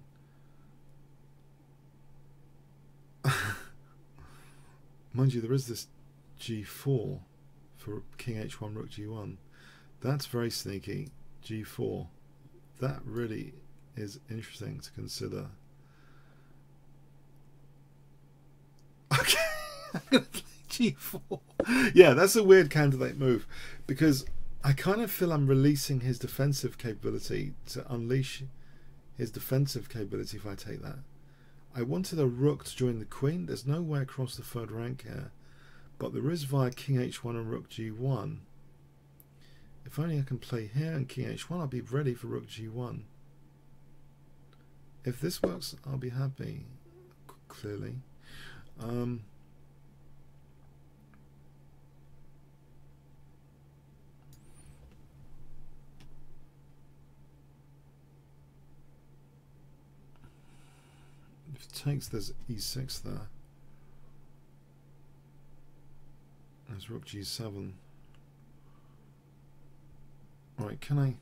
Mind you, there is this g4 for king h1, rook g1. That's very sneaky. G4. That really is interesting to consider. Okay, I'm gonna play g4. Yeah, that's a weird candidate move because I kind of feel I'm releasing his defensive capability to unleash his defensive capability if I take that. I wanted a rook to join the queen. There's no way across the third rank here, but there is via king h1 and rook g1. If only I can play here and king h1, I'll be ready for rook g1. If this works, I'll be happy, clearly. If it takes, there's e6 there. There's rook g7. Right, can I...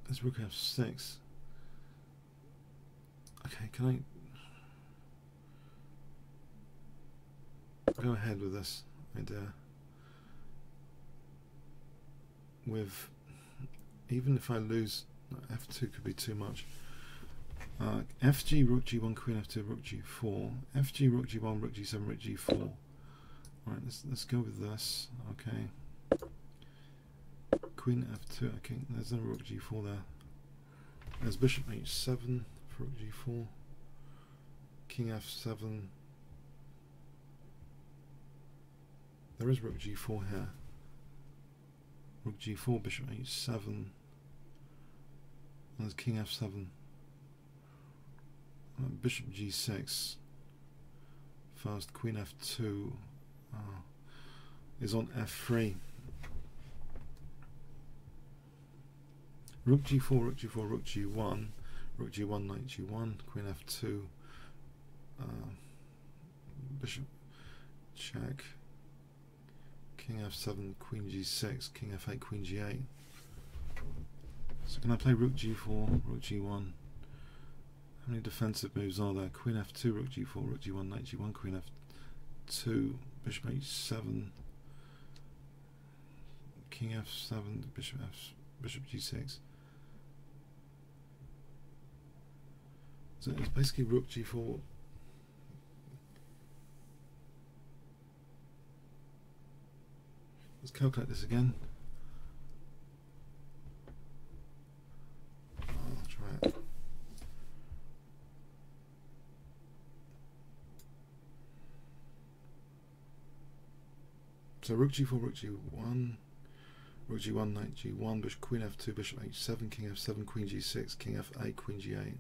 There's rook f6. Okay, can I go ahead with this idea? With... Even if I lose... f2 could be too much. Fg, rook g1, queen f2, rook g4. Fg, rook g1, rook g7, rook g4. Right, let's go with this. Okay. Queen f2. Okay, there's no rook g4 there. There's bishop h7 for rook g4. King f7. There is rook g4 here. Rook g4, bishop h7. And there's king f7. Bishop g6. First, queen f2 is on f3. Rook g4, rook g4, rook g1, rook g1, knight g1, queen f2, bishop check, king f7, queen g6, king f8, queen g8. So can I play rook g4, rook g1? How many defensive moves are there? Queen f2, rook g4, rook g1, knight g1, queen f2, bishop h7, king f7, bishop g6. So it's basically rook g4. Let's calculate this again. I'll try it. So rook g4, rook g1, rook g1, knight g1, bishop, queen f2, bishop h7, king f7, queen g6, king f8, queen g8.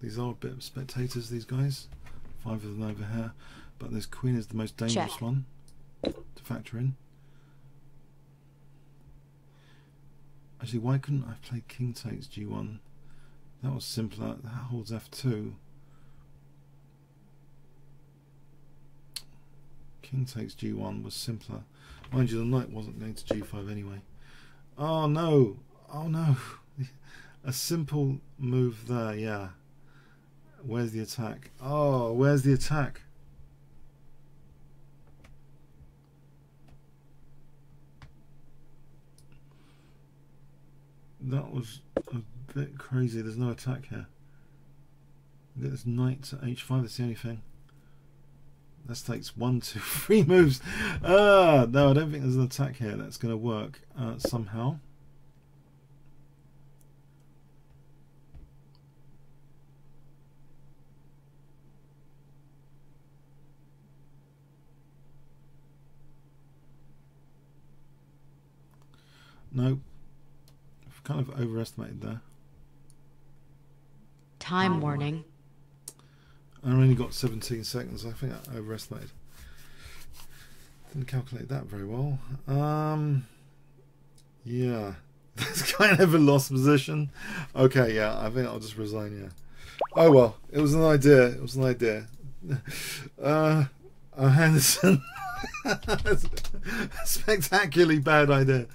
These are a bit of spectators, these guys. 5 of them over here. But this queen is the most dangerous Check. one to factor in. Actually, why couldn't I play king takes g1? That was simpler. That holds f2. King takes g1 was simpler. Mind you, the knight wasn't going to g5 anyway. Oh no! Oh no! A simple move there, yeah. Where's the attack? Oh, where's the attack? That was a bit crazy. There's no attack here. Get this knight to h5. That's the only thing. This takes 1, 2, 3 moves. No, I don't think there's an attack here that's going to work somehow. No, I've kind of overestimated there. Time warning. I only got 17 seconds. I think I overestimated. Didn't calculate that very well. Yeah, that's kind of a lost position. Okay, yeah, I think I'll just resign. Yeah. Oh well, it was an idea. It was an idea. Henderson, spectacularly bad idea.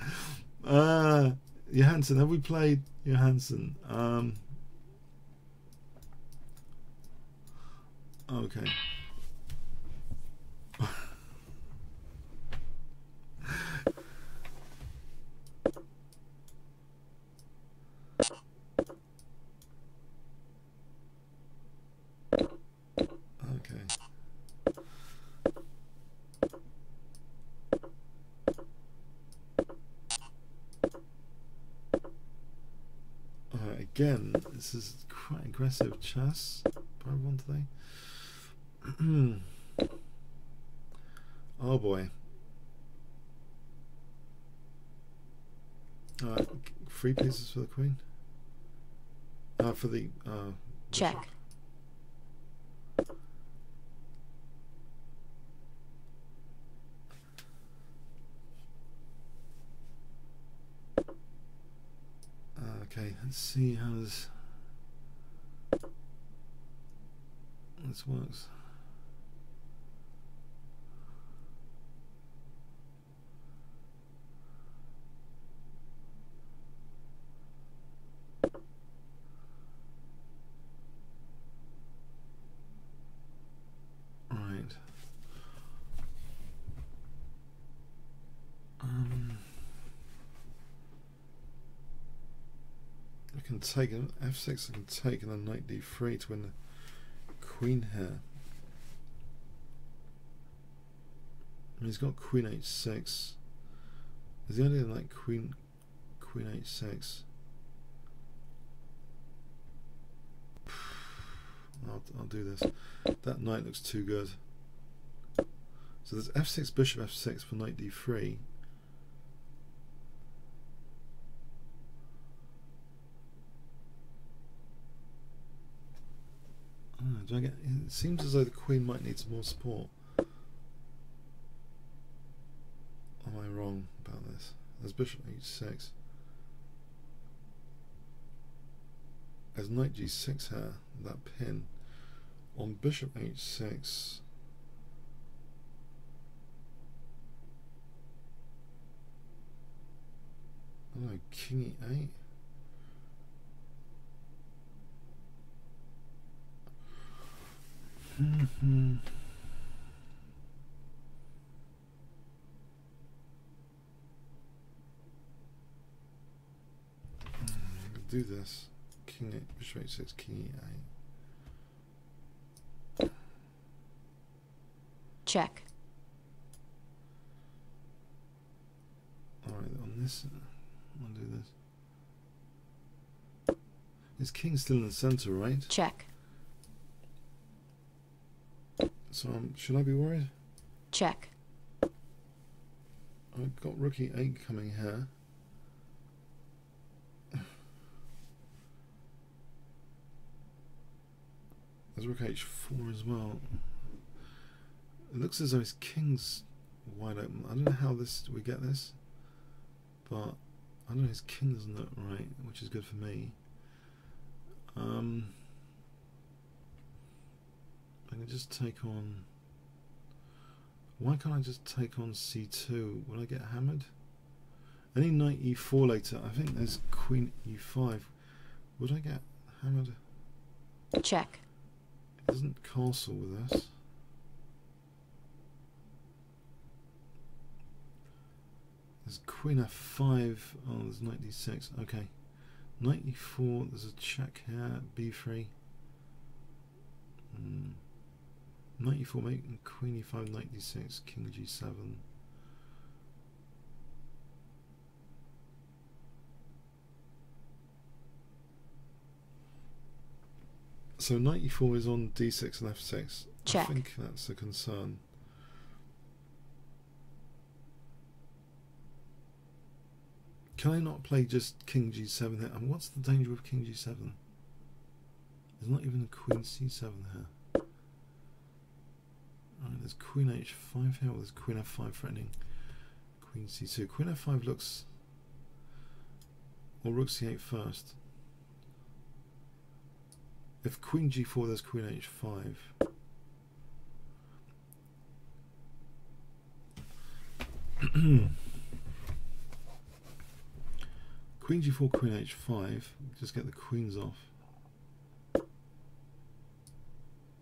Johansson, have we played Johansson? Okay. again. This is quite aggressive chess by everyone today. Oh boy. Alright, 3 pieces for the queen. For the Check. Okay, let's see how this works. Right. I can take an f6. I can take and then knight d3 to win the queen here. And he's got queen h6. Is the idea like queen h6? I'll do this. That knight looks too good. So there's f6, bishop f6 for knight d3. Do I get? It seems as though the queen might need some more support. Am I wrong about this? There's bishop h6. There's knight g6 here. That pin on bishop h6. Oh no, king e8. Do this. King 8, bishop h6, king e8. Check. Alright, on this, I'll do this. His king's still in the center, right? Check. So should I be worried? Check. I've got rook e8 coming here. There's rook h4 as well. It looks as though his king's wide open. I don't know how we get this, but I know his king doesn't look right, which is good for me. I can just take on. Why can't I just take on c2? Will I get hammered? Any knight e4 later. I think there's queen e5. Would I get hammered? Check. It doesn't castle with us. There's queen f5. Oh, there's knight d6. Okay. Knight e4. There's a check here. b3. Knight e4, making queen e5, knight d6, king g7. So knight e4 is on d6 and f6. Check. I think that's a concern. Can I not play just king g7 here? And what's the danger with king g7? There's not even a queen c7 here. Right, there's queen h5 here, or there's queen f5 threatening queen c2. Queen f5 looks... Or rook c8 first. If queen g4, there's queen h5. Queen g4, queen h5. Just get the queens off.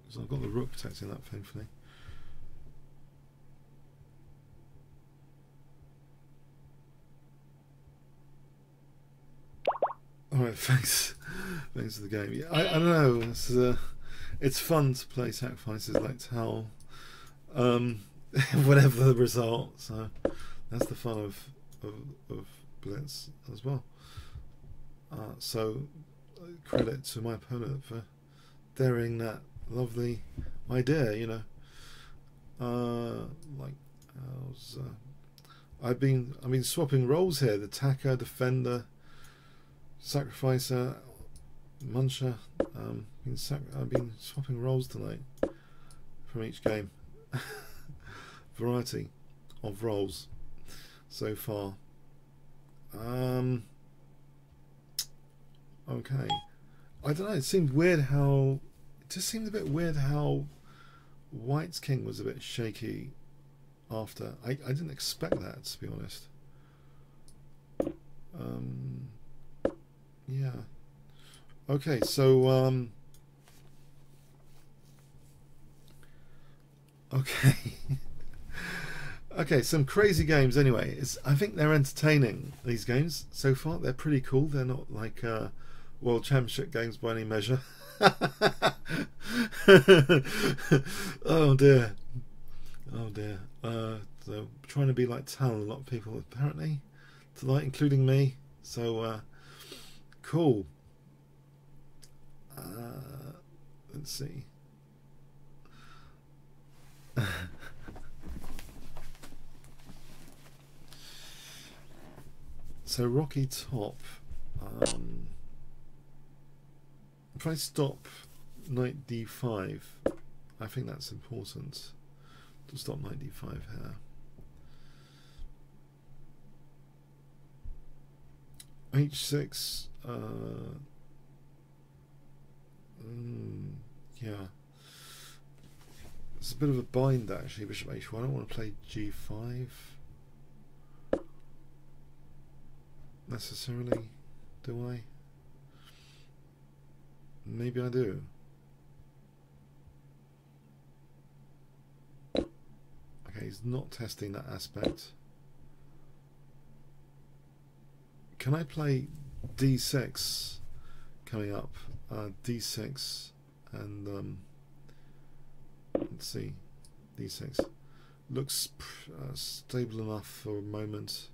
So I've got the rook protecting that, thankfully. Alright, thanks for the game. Yeah, I don't know, it's fun to play sacrifices like Tau, whatever the result, so that's the fun of Blitz as well. So credit to my opponent for daring that lovely idea, you know. Like I've been swapping roles here: the attacker, defender, sacrificer, muncher. I've been swapping roles tonight from each game. Variety of roles so far. Okay, I don't know. It seemed weird how it just seemed a bit weird how White's king was a bit shaky after. I didn't expect that, to be honest. Yeah. Okay, so okay. Okay, some crazy games anyway. I think they're entertaining, these games so far. They're pretty cool. They're not like World Championship games by any measure. Oh dear. Oh dear. So trying to be like Tal, a lot of people apparently tonight, including me. So cool. Let's see. So Rocky top. If I stop knight d5, I think that's important to stop knight d5 here. h6. Yeah. It's a bit of a bind actually. Bishop h1. I don't want to play g5 necessarily, do I? Maybe I do. Okay, he's not testing that aspect. Can I play d6 coming up? D6 and let's see, d6 looks stable enough for a moment.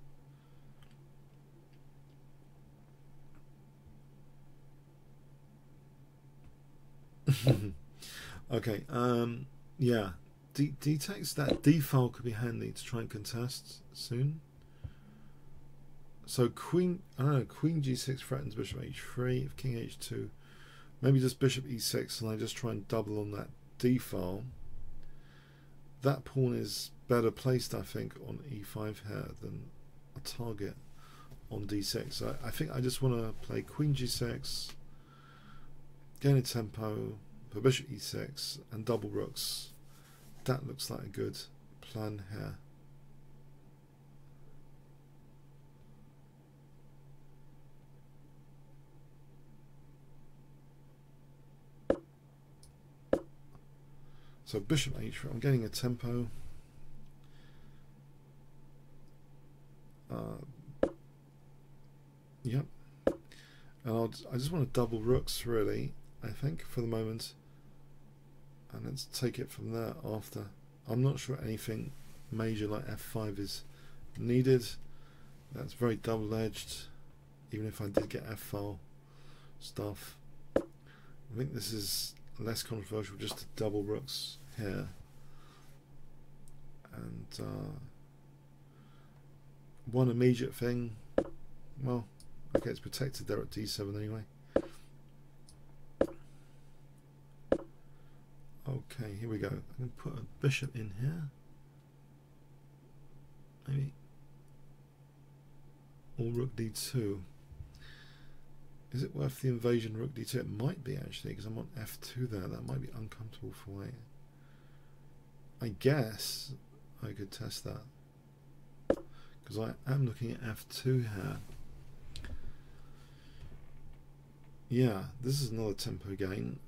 Okay, yeah, D takes. That D file could be handy to try and contest soon. So queen, I don't know, queen g6 threatens bishop h3, if king h2, maybe just bishop e6 and I just try and double on that d file. That pawn is better placed, I think, on e5 here than a target on d6. So I think I just want to play queen g6, gain a tempo for bishop e6 and double rooks. That looks like a good plan here. So bishop h3, I'm getting a tempo. Yep. And I just want to double rooks really, I think, for the moment. And let's take it from there after. I'm not sure anything major like f5 is needed. That's very double-edged, even if I did get f-file stuff. I think this is less controversial, just to double rooks here. And one immediate thing, well, okay, it's protected there at d7 anyway. Okay, here we go. I'm going to put a bishop in here. Maybe. Or rook d2. Is it worth the invasion rook d2? It might be actually, because I'm on f2 there. That might be uncomfortable for white. I guess I could test that, because I am looking at f2 here. Yeah, this is another tempo gain.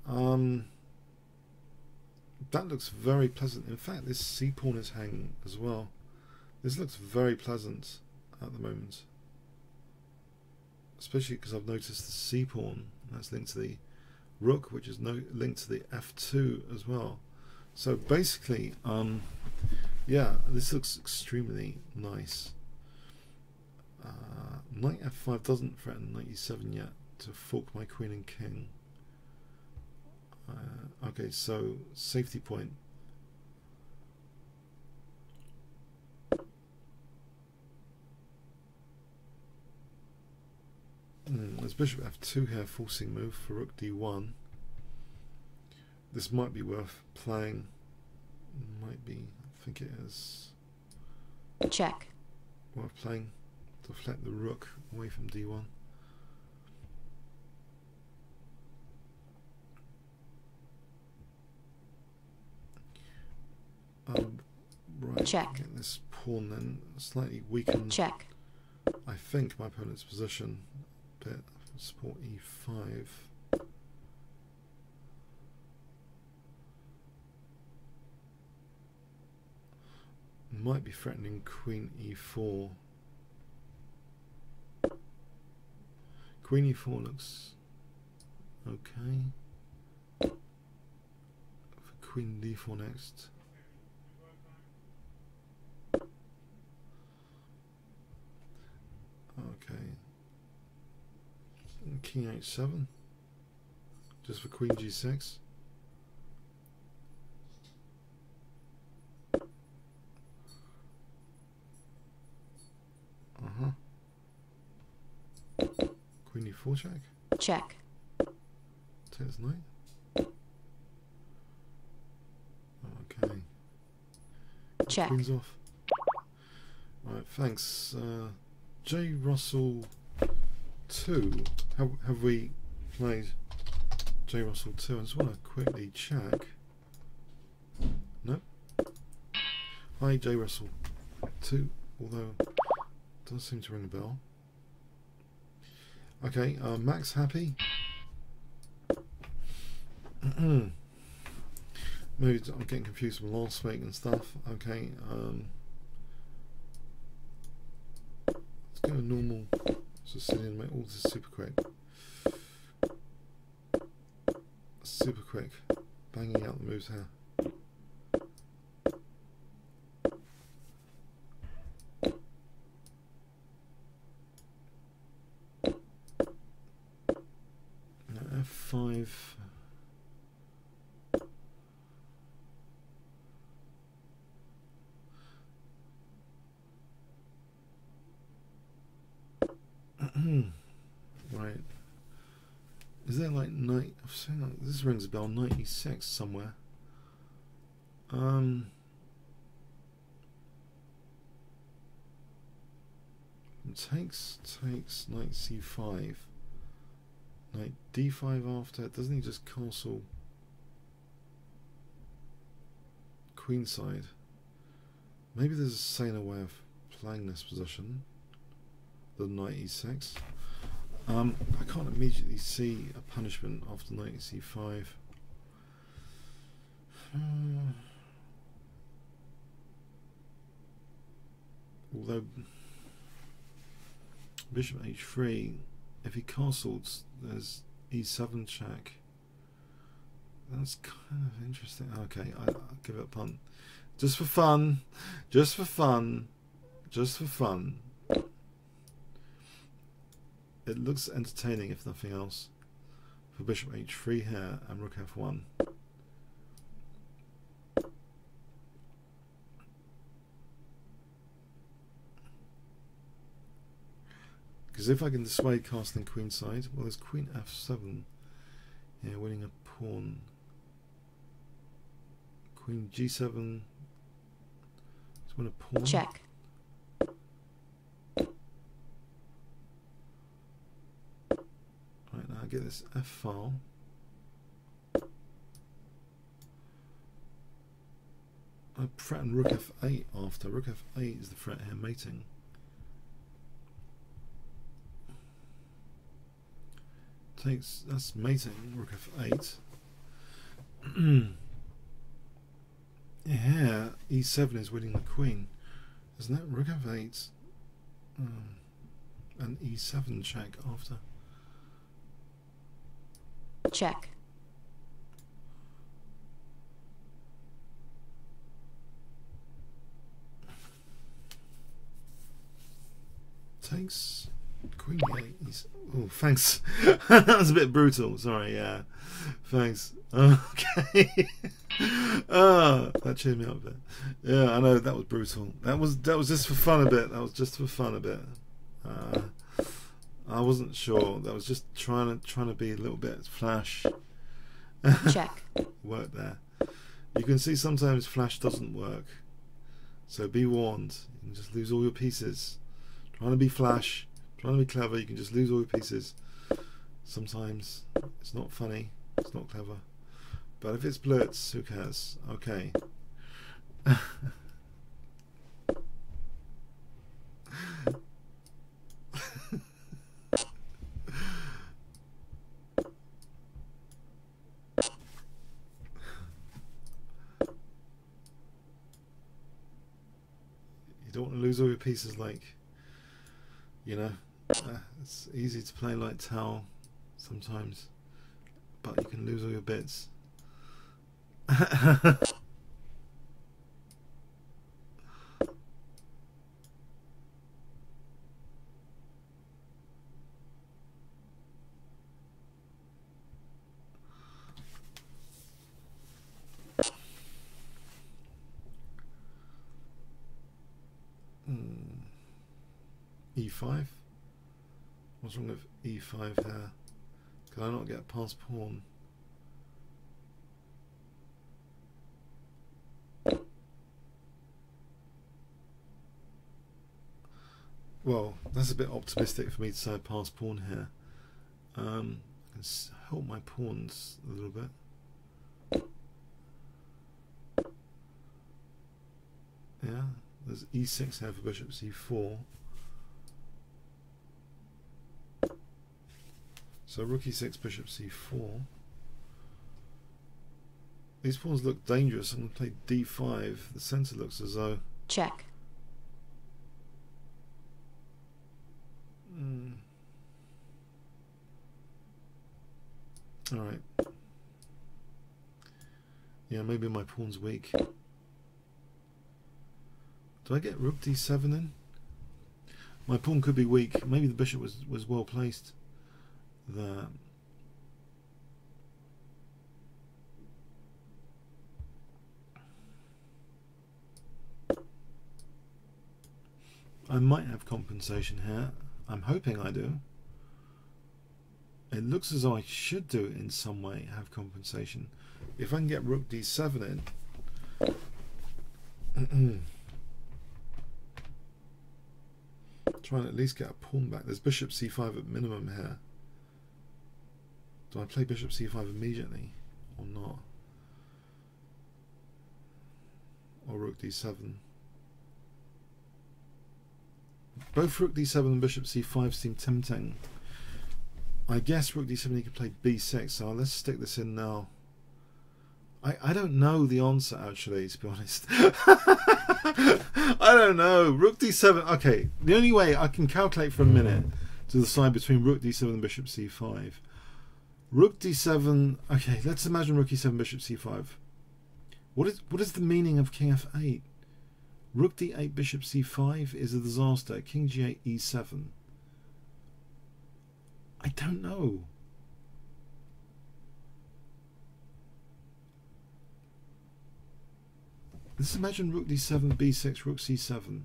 That looks very pleasant. In fact, this c pawn is hanging as well. This looks very pleasant at the moment, especially because I've noticed the c pawn that's linked to the rook, which is linked to the f2 as well. So basically, yeah, this looks extremely nice. Knight f5 doesn't threaten knight e7 yet, to fork my queen and king. Okay, so safety point. There's bishop f2 here, forcing move for rook d1. This might be worth playing. Might be. I think it is. Check. Worth playing to deflect the rook away from d1. Right. Check. Get this pawn then slightly weakened. Check. I think my opponent's position. Bit support e5. Might be threatening queen e4. Queen e4 looks okay. For queen d4 next. Okay. King h7. Just for queen g6. Queen e4 check. Check. Take this knight. Okay. Check. Queen's off. Alright, thanks. J. Russell 2. Have we played J. Russell 2? I just want to quickly check. Nope. Hi, J. Russell 2. Although, does seem to ring a bell. Okay, Max happy? Maybe I'm getting confused from last week and stuff. Okay, let's go normal Sicilian, make all this super quick. Super quick. Banging out the moves here. F5. Right. Is there like knight? I'm saying like, this rings a bell. Knight e6 somewhere. Takes knight c5. Knight d5 after. Doesn't he just castle queenside? Maybe there's a saner way of playing this position than knight e6. I can't immediately see a punishment after knight c5. Although bishop h3, if he castles, there's e7 check. That's kind of interesting. Okay, I'll give it a punt. Just for fun. Just for fun. Just for fun. It looks entertaining, if nothing else, for bishop h3 here and rook f1. Because if I can dissuade castling queenside, well, there's queen f7 here, winning a pawn. Queen g7. Let's win a pawn. Check. Right, now I get this f file. I threaten rook f8 after. Rook f8 is the threat here, mating. Takes, that's mating, rook f8. Yeah, e7 is winning the queen. Isn't that rook f8? And e7 check after. Check. Takes Queen E8. Oh, thanks. That was a bit brutal. Sorry, yeah. Thanks. Okay. That cheered me up a bit. Yeah, I know that was brutal. That was just for fun a bit. That was just for fun a bit. I wasn't sure. That was just trying to be a little bit flash. Check. Work there. You can see sometimes flash doesn't work. So be warned. You can just lose all your pieces. Trying to be flash, trying to be clever, you can just lose all your pieces. Sometimes it's not funny, it's not clever. But if it's Blitz, who cares? Okay. You don't want to lose all your pieces like, you know, it's easy to play like Tau sometimes, but you can lose all your bits. E5? What's wrong with E5 here? Can I not get past pawn? Well, that's a bit optimistic for me to say past pawn here. I can help my pawns a little bit. Yeah, there's E6 here for bishop C4. So rook E6, bishop C4. These pawns look dangerous. I'm going to play D5. The centre looks as though... Check. Alright. Yeah, maybe my pawn's weak. Do I get rook D7 in? My pawn could be weak. Maybe the bishop was well placed there. I might have compensation here. I'm hoping I do. It looks as though I should do it in some way, have compensation. If I can get rook D7 in. Try and at least get a pawn back. There's bishop C5 at minimum here. Do I play bishop C5 immediately or not? Or rook D7? Both rook D7 and bishop C5 seem tempting. I guess rook D7 he could play B6, so let's stick this in now. I don't know the answer actually, to be honest. I don't know. Rook D7, okay, the only way I can calculate for a minute to decide between rook D7 and bishop C5. Rook D7, okay, let's imagine rook E7, bishop C5. What is the meaning of king F8? Rook D8, bishop C5 is a disaster. King G8, E7. I don't know. Let's imagine rook D7, B6, rook C7.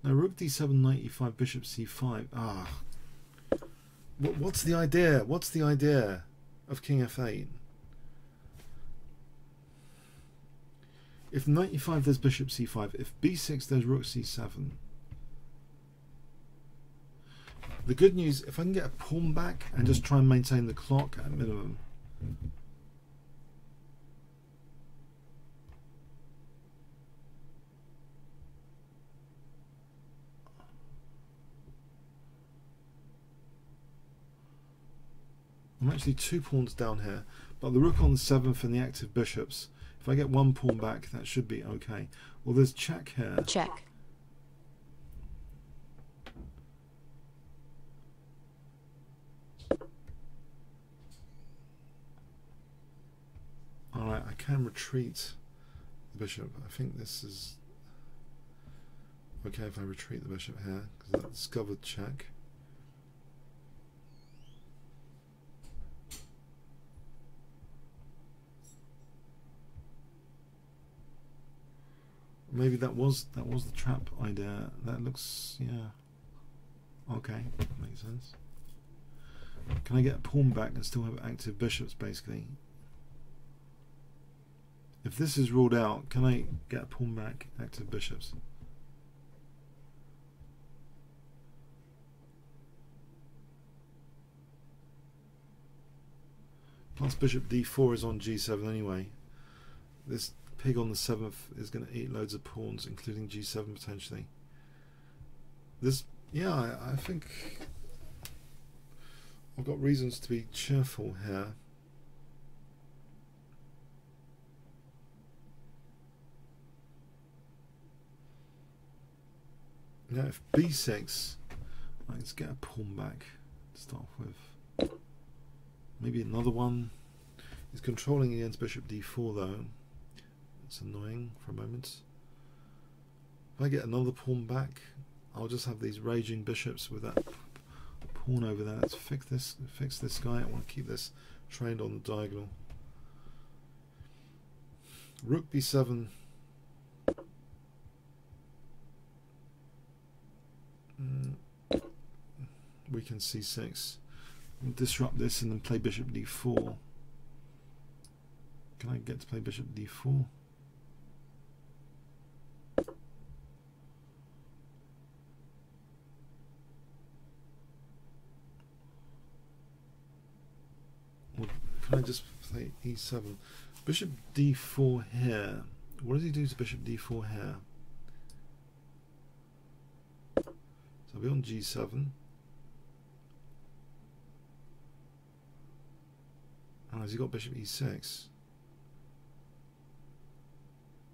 Now rook D7, knight E5, bishop C5. Ah. What's the idea? What's the idea of king F8? If knight E5 there's bishop C5. If B6 there's rook C7. The good news, if I can get a pawn back and just try and maintain the clock at minimum. I'm actually 2 pawns down here, but the rook on the 7th and the active bishops, if I get 1 pawn back, that should be okay. Well, there's check here. Check. Alright, I can retreat the bishop. I think this is Okay if I retreat the bishop here, because that discovered check. Maybe that was the trap idea. That looks, yeah. Okay, that makes sense. Can I get a pawn back and still have active bishops, basically? If this is ruled out, can I get a pawn back, active bishops? Plus bishop d4 is on g7 anyway. This pig on the 7th is going to eat loads of pawns, including g7 potentially. This, yeah, I think I've got reasons to be cheerful here. Now if b6, let's get a pawn back to start with. Maybe another one. He's controlling against bishop d4 though. It's annoying for a moment. If I get another pawn back, I'll just have these raging bishops with that pawn over there. Let's fix this guy. I want to keep this trained on the diagonal. Rook b7. Weaken c6. We'll disrupt this and then play bishop d4. Can I get to play bishop d4? Or can I just play e7? Bishop d4 here. What does he do to bishop d4 here? So I'll be on g7. Oh, has he got bishop e6?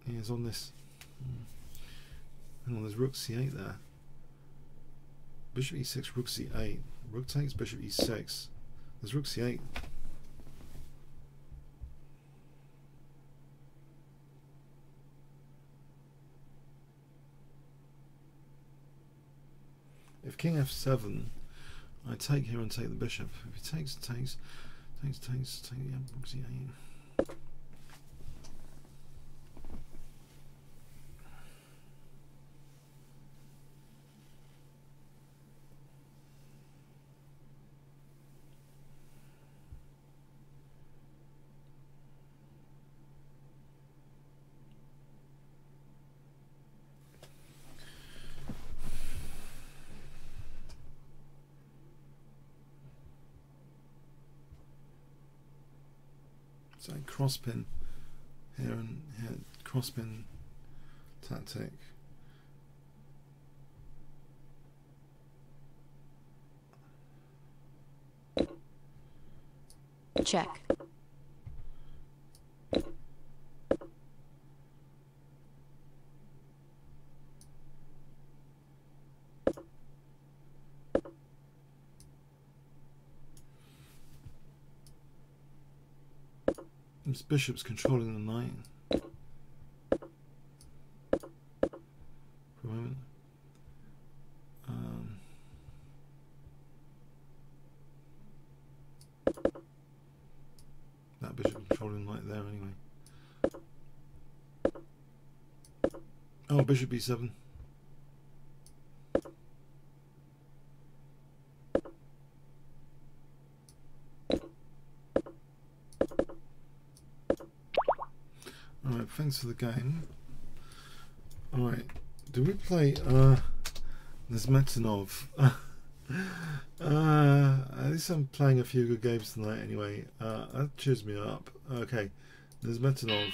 Yeah, he's on this. Hang on, there's rook c8 there. Bishop e6, rook c8. Rook takes bishop e6. There's rook c8. If king f7, I take here and take the bishop. If he takes, yeah, rook c8. So crosspin here and here, crosspin tactic. Check. This bishop's controlling the knight for a moment. That bishop controlling the knight there anyway. Oh, bishop b7. Alright, thanks for the game. Alright, do we play Nesmetanov? At least I'm playing a few good games tonight anyway. That cheers me up. Okay, Nesmetanov.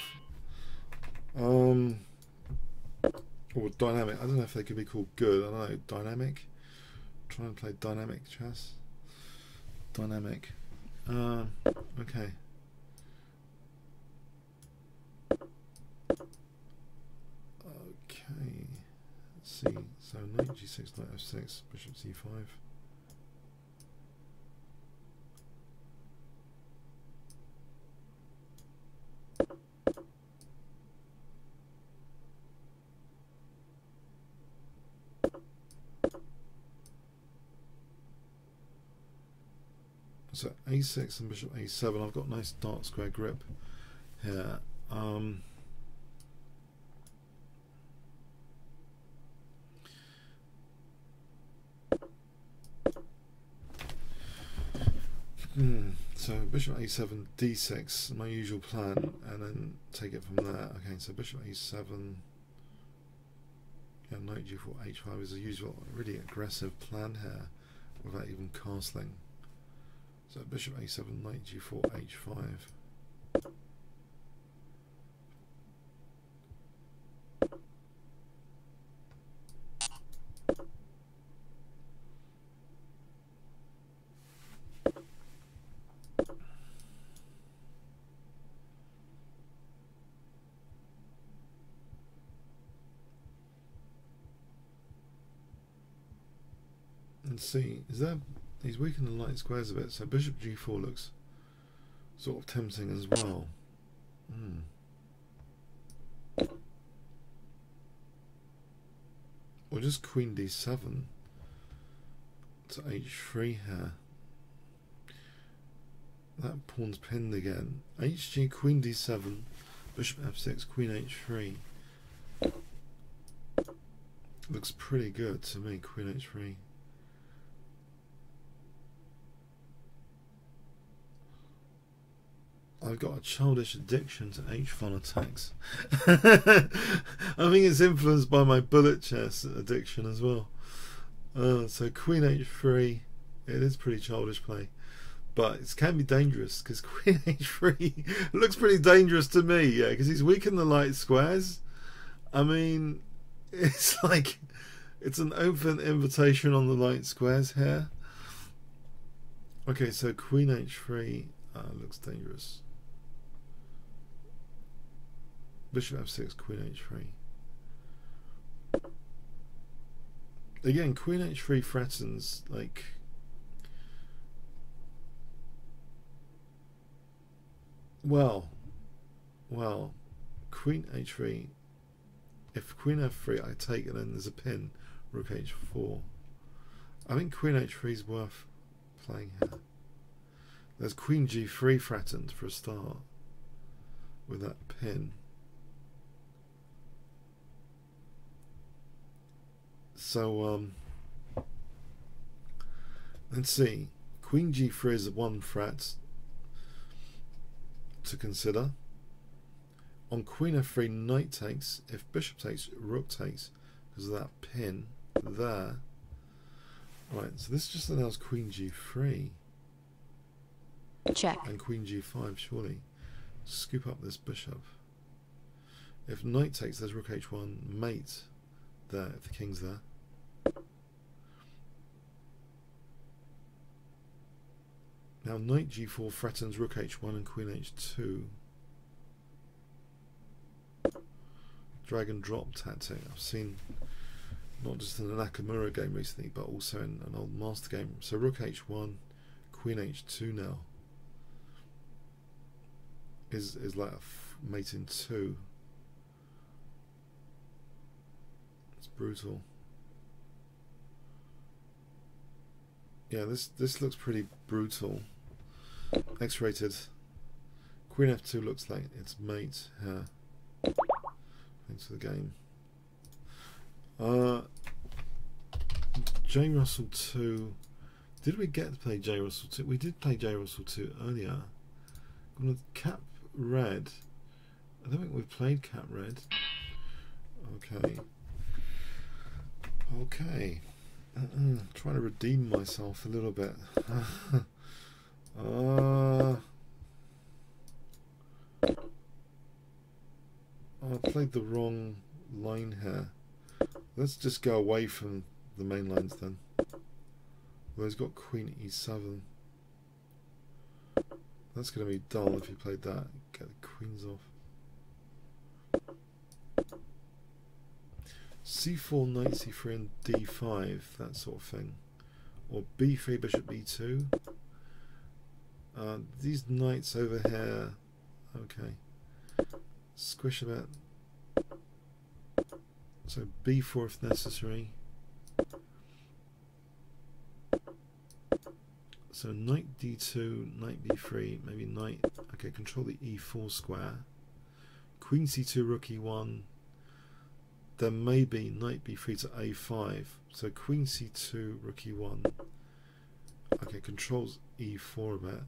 Or dynamic. I don't know if they could be called good. I don't know. Dynamic. Try and play dynamic chess. Dynamic. Okay. Okay. Let's see. So knight g6, knight f6, bishop c5. So a6 and bishop a7. I've got nice dark square grip here. So bishop a7, d6, my usual plan, and then take it from there. Okay, so bishop a7, yeah, knight g4, h5 is a usual, really aggressive plan here, without even castling. So bishop a7, knight g4, h5. And see, is that he's weakened the light squares a bit, so bishop g4 looks sort of tempting as well. Or just queen d7 to h3 here. That pawn's pinned again. hg, queen d7, bishop f6, queen h3. Looks pretty good to me, queen h3. I've got a childish addiction to h-file attacks. I think it's influenced by my bullet chess addiction as well. So queen h3, it is pretty childish play, but it can be dangerous because queen h3 looks pretty dangerous to me. Yeah, because he's weakened the light squares. I mean, it's like it's an open invitation on the light squares here. Okay, so queen h3 looks dangerous. Bishop f6, queen h3. Again, queen h3 threatens, like, well, queen h3. If queen f3, I take it, then there's a pin. Rook h4. I think queen h3 is worth playing here. There's queen g3 threatened for a start with that pin. So let's see. Queen g3 is one threat to consider. On queen f3, knight takes. If bishop takes, rook takes because of that pin there. Right, so this just allows queen g3. Check. And queen g5, surely. Scoop up this bishop. If knight takes, there's rook h1, mate there, if the king's there. Now knight g4 threatens rook h1 and queen h2. Drag and drop tactic. I've seen not just in a Nakamura game recently, but also in an old master game. So rook h1, queen h2 now is like a mate in 2. It's brutal. Yeah, this looks pretty brutal. X-rated. Queen f2 looks like it's mate here. Thanks for the game. J. Russell 2. Did we get to play J. Russell 2? We did play J. Russell 2 earlier. I'm gonna cap red. I don't think we've played cap red. Okay. Okay. Trying to redeem myself a little bit. I played the wrong line here. Let's just go away from the main lines then. Well, he's got queen e7. That's going to be dull if you played that. Get the queens off. c4, knight c3 and d5, that sort of thing. Or b3, bishop b2. These knights over here, okay. Squish a bit. So b4 if necessary. So knight d2, knight b3, maybe knight. Okay, control the e4 square. Queen c2, rook e1. Then maybe knight b3 to a5. So queen c2, rook e1. Okay, controls e4 a bit.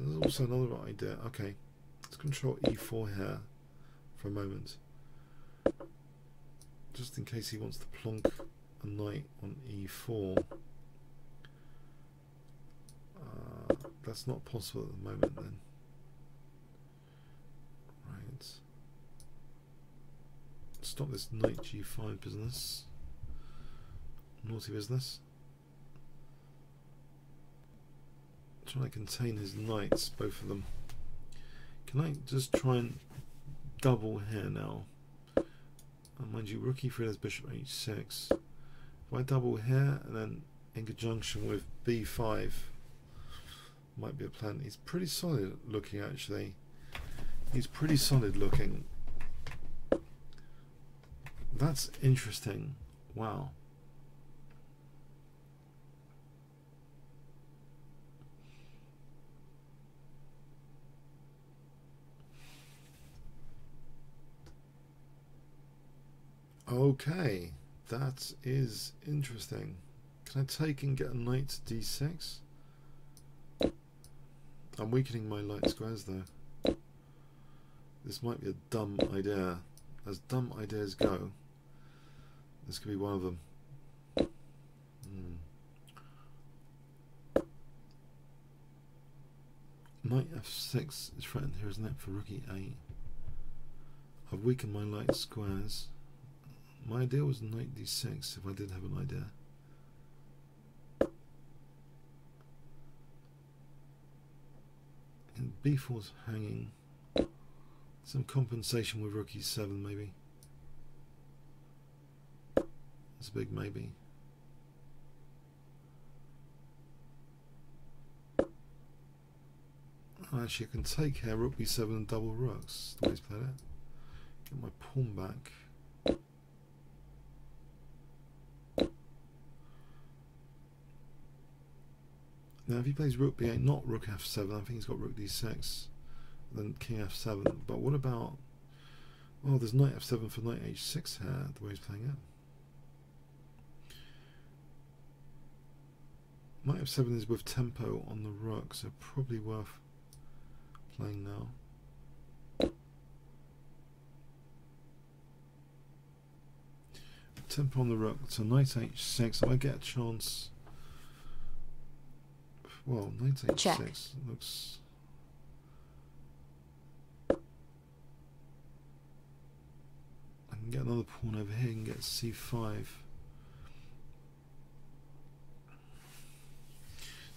There's also another idea. Okay, let's control e4 here for a moment, just in case he wants to plonk a knight on e4. That's not possible at the moment then. Right. Stop this knight g5 business. Naughty business. Trying to contain his knights, both of them. Can I just try and double here now? And mind you, rook e3, there's bishop h6. If I double here and then in conjunction with b5, might be a plan. He's pretty solid looking, actually. He's pretty solid looking. That's interesting. Wow. Okay, that is interesting. Can I take and get a knight to d6? I'm weakening my light squares though. This might be a dumb idea. As dumb ideas go, this could be one of them. Knight f6 is threatened here, isn't it, for rook e8? I've weakened my light squares. My idea was knight d6, if I did have an idea. And b4's hanging. Some compensation with rook e7 maybe. That's a big maybe. Actually, I can take here rook b7 and double rooks. The way he's played it. Get my pawn back. Now if he plays rook b8, not rook f7, I think he's got rook d6, then king f7. But what about, oh, there's knight f7 for knight h6 here, the way he's playing it. Knight f7 is with tempo on the rook, so probably worth playing now. Tempo on the rook, so knight h6, I get a chance. Well, knight h6 Check. Looks. I can get another pawn over here and get c5.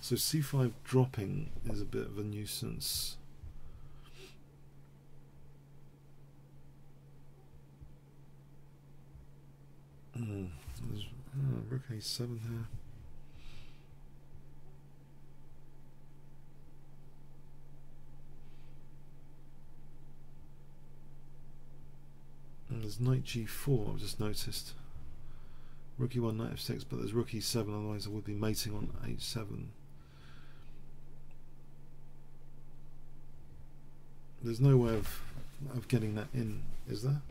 So c5 dropping is a bit of a nuisance. There's rook a7 here. There's knight g4, I've just noticed. Rook e1, knight f6, but there's rook e7, otherwise I would be mating on h7. There's no way of getting that in, is there?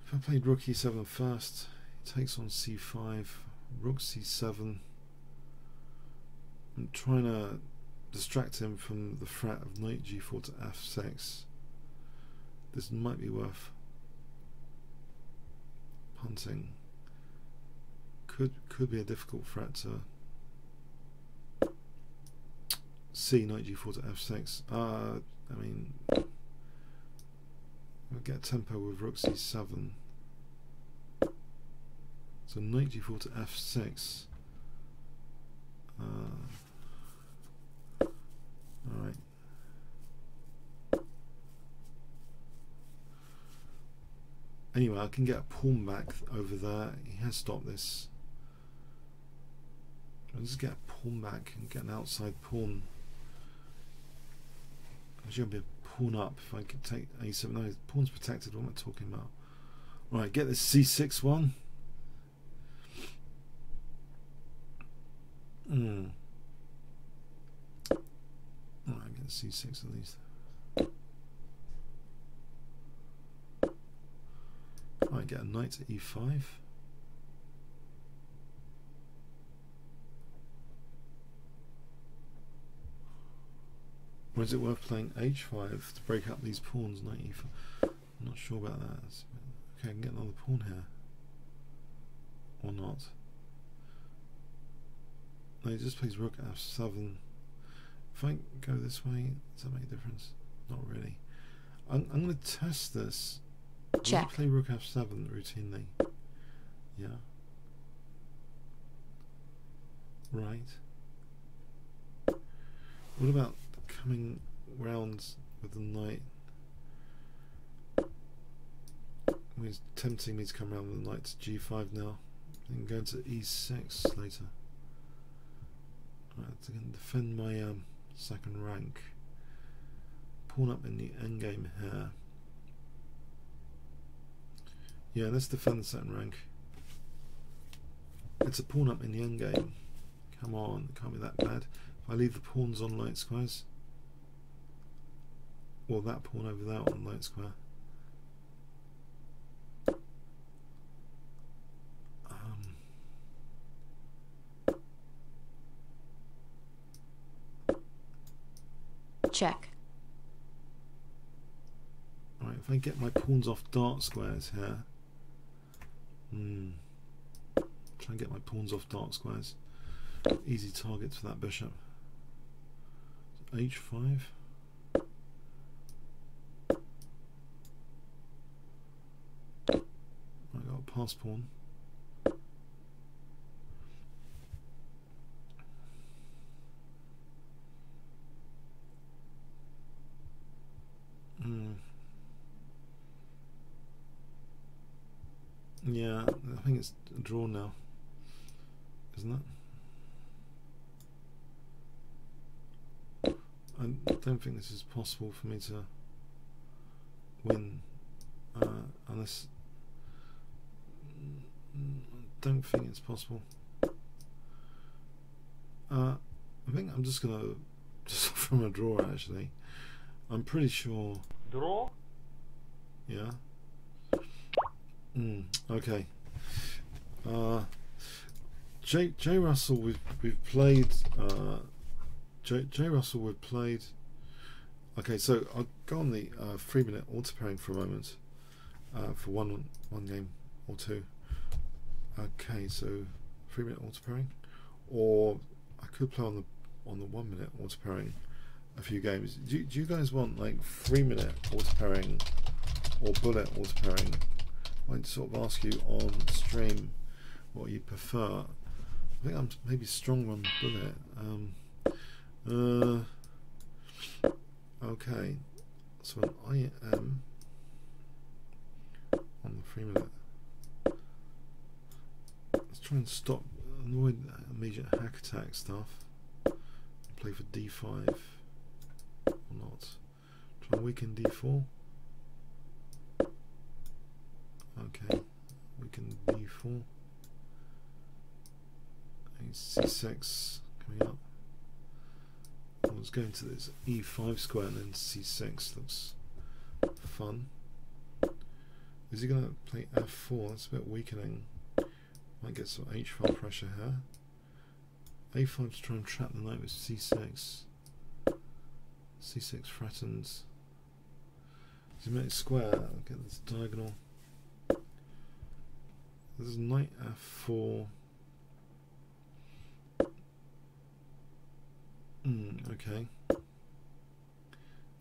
If I played rook e7 first, it takes on c5, rook c7. I'm trying to distract him from the threat of knight g4 to f6. This might be worth punting. Could be a difficult threat to see knight g4 to f6. I mean, we'll get tempo with rook c7. So knight g4 to f6. Alright. Anyway, I can get a pawn back over there. He has stopped this. I'll just get a pawn back and get an outside pawn. I should be a pawn up if I could take a7. No, his pawn's protected. What am I talking about? Right, get this c6 one. Alright, get c6 at least. I get a knight to e5. Or is it worth playing h5 to break up these pawns, knight e5? I'm not sure about that. Okay, I can get another pawn here. Or not. No, he just plays rook f7. If I go this way, does that make a difference? Not really. I'm going to test this. Check. Play rook f7 routinely. Yeah. Right. What about coming round with the knight? He's tempting me to come around with the knight to g5 now. And go to e6 later. Right, to defend my second rank. Pawn up in the endgame here. Yeah, let's defend the second rank. It's a pawn up in the endgame. Come on, it can't be that bad. If I leave the pawns on light squares, or that pawn over there on light square. Check. Alright, if I get my pawns off dark squares here. Try and get my pawns off dark squares. Easy targets for that bishop. h5. I got a pass pawn. Yeah, I think it's a draw now, isn't it? I don't think this is possible for me to win unless I don't think it's possible. I think I'm just gonna from a draw actually. I'm pretty sure. Draw? Yeah. Okay. J Russell, we've played. J Russell, we've played. Okay, so I'll go on the 3-minute auto pairing for a moment, for one game or two. Okay, so 3-minute auto pairing, or I could play on the 1-minute auto pairing a few games. Do you guys want like 3-minute auto pairing or bullet auto pairing? I'd sort of ask you on stream what you prefer. I think I'm maybe stronger on bullet. Okay, so I am on the 3-minute. Let's try and avoid immediate hack attack stuff. Play for d5 or not. Try and weaken d4. Okay, weaken d4. c6 coming up. I was going to this e5 square and then c6 looks fun. Is he going to play f4? That's a bit weakening. Might get some h5 pressure here. a5 to try and trap the knight with c6. c6 threatens. Does he make it square? I'll get this diagonal. This is knight f4. Okay.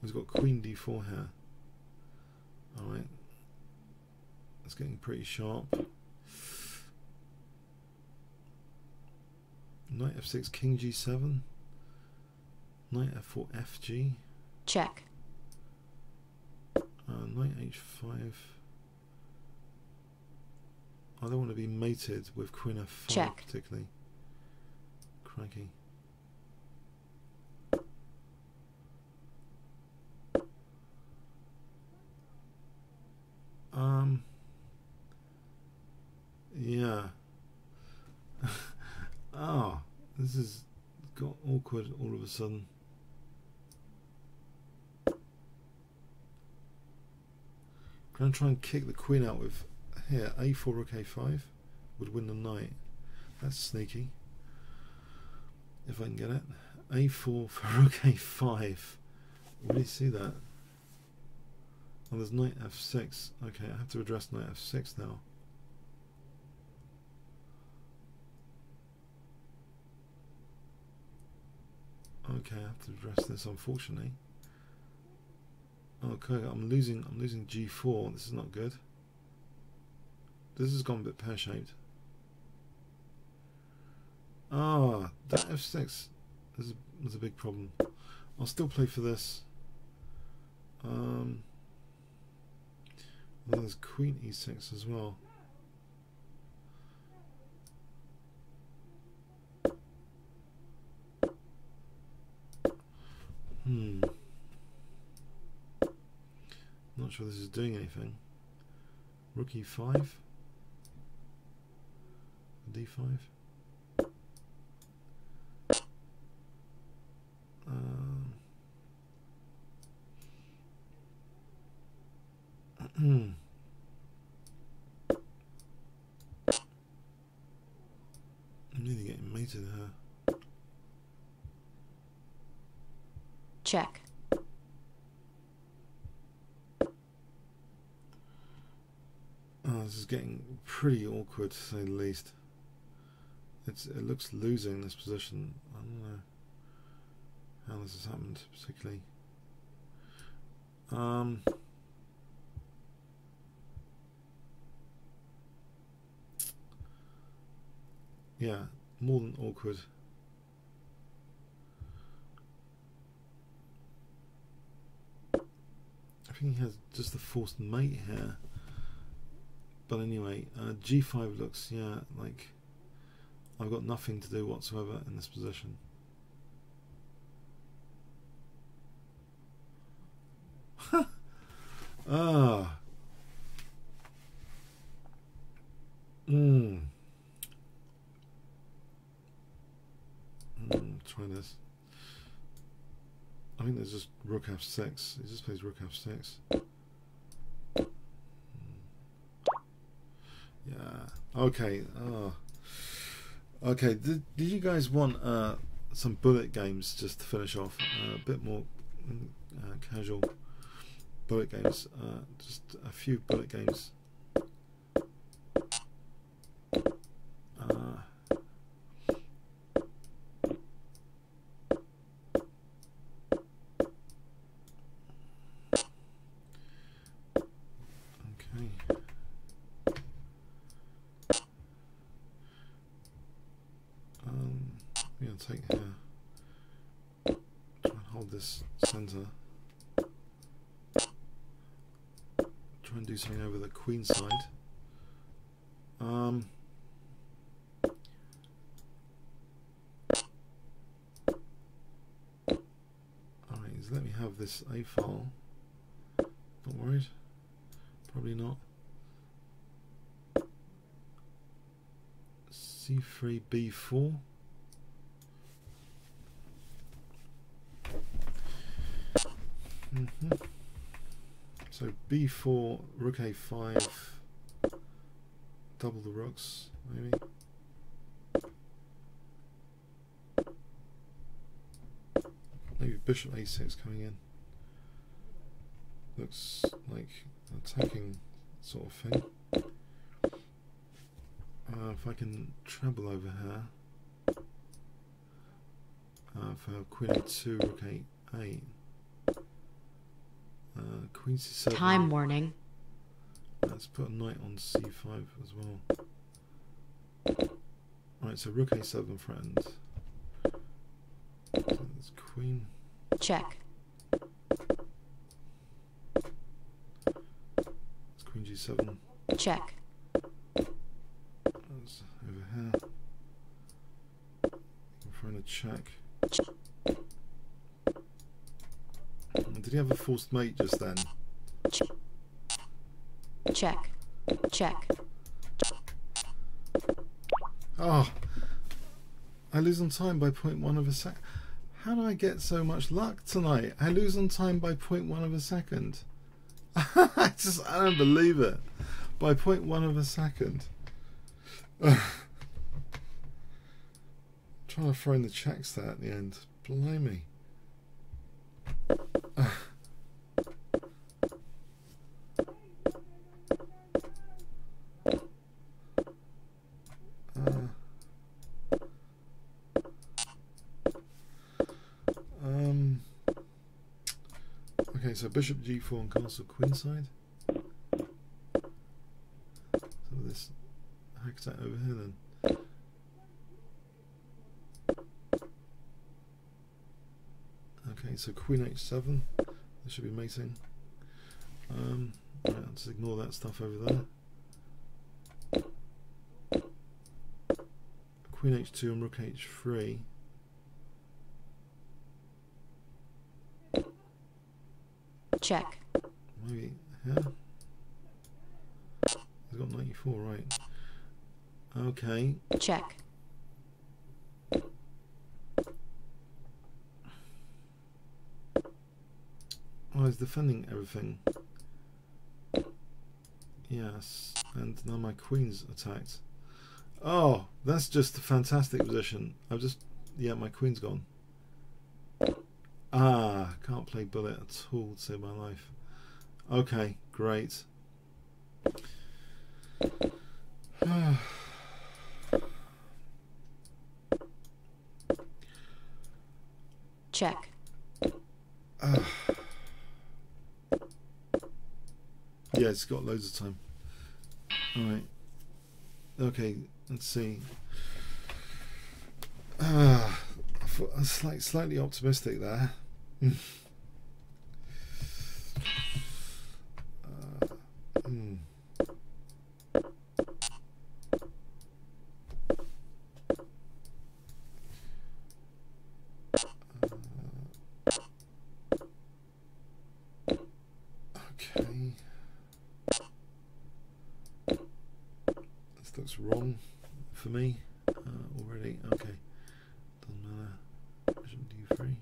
He's got queen d4 here. Alright. It's getting pretty sharp. Knight f6, king g7. Knight f4, fg. Check. Knight h5. I don't want to be mated with queen f5 Check. particularly. Crikey. Yeah. Oh, this is awkward all of a sudden. Can I try and kick the queen out with here? A4 rook a5 would win the knight. That's sneaky. If I can get it. A4 for rook a5. Really see that? Oh, there's knight f6. Okay, I have to address knight f6 now. Okay, I have to address this, unfortunately. Okay, I'm losing g4. This is not good. This has gone a bit pear-shaped. Ah, that f6 is a big problem. I'll still play for this. There's queen e6 as well. Not sure this is doing anything. Rook e5, d5. I'm nearly getting mated here. Check. Oh, this is getting pretty awkward to say the least. It looks losing this position. I don't know how this has happened particularly. Yeah, more than awkward. I think he has just the forced mate here. But anyway, g5 looks, yeah, like I've got nothing to do whatsoever in this position. Ah. Try this. I think there's just rook f6. He just plays rook f6. Yeah. Okay. Okay. Did you guys want some bullet games just to finish off? A bit more casual bullet games. Just a few bullet games. Take here. Try and hold this center. Try and do something over the queen side. Alright, he's let me have this A file. Not worried. Probably not. C3 B4. So b4, rook a5, double the rooks, maybe. Maybe bishop a6 coming in. Looks like an attacking sort of thing. If I can treble over here, for queen a2, rook a8. Queen c7. Time warning. Let's put a knight on c5 as well. Alright, so rook a7 friends. So that's queen. Check. It's queen g7. Check. That's over here. I'm throwing a check. Did he have a forced mate just then? Check. Check. Oh, I lose on time by 0.1 of a sec. How do I get so much luck tonight? I lose on time by 0.1 of a second. I don't believe it. By 0.1 of a second. Trying to throw in the checks there at the end. Blimey. Okay, so bishop g4 and castle queenside. So this hacks that over here then. Okay, so queen h7. This should be mating. Right, I'll just ignore that stuff over there. Queen h2 and rook h3. Check. Maybe here. He's got 94, right? Okay. Check. Oh, he's defending everything. Yes, and now my queen's attacked. Oh, that's just a fantastic position. Yeah, my queen's gone. Ah, can't play bullet at all to save my life. Okay, great. Check. Yeah, it's got loads of time. Alright. Okay, let's see. I was like slightly optimistic there. Okay. This looks wrong for me already. Okay. Doesn't matter. Bishop d3.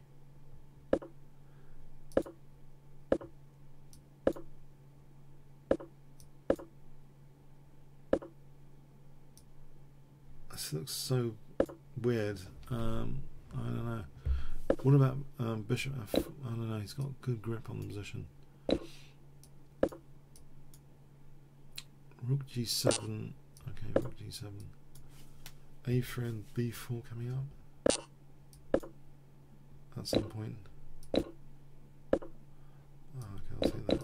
This looks so weird. I don't know. What about bishop f? I don't know. He's got good grip on the position. Rook g7. Okay, rook g7. a3 and b4 coming up at some point. Oh, okay, I'll take that.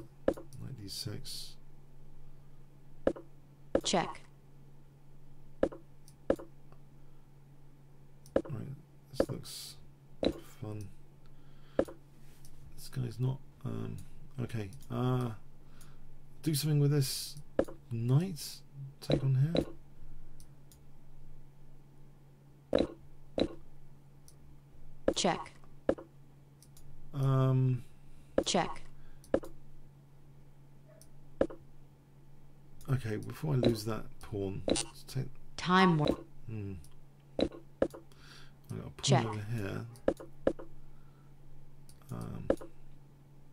Knight d6. Check. Right, this looks fun. This guy's not okay. Do something with this knight. Take on here. Check. Check. Okay, before I lose that pawn, let's take. Time. I got a pawn Check. over here.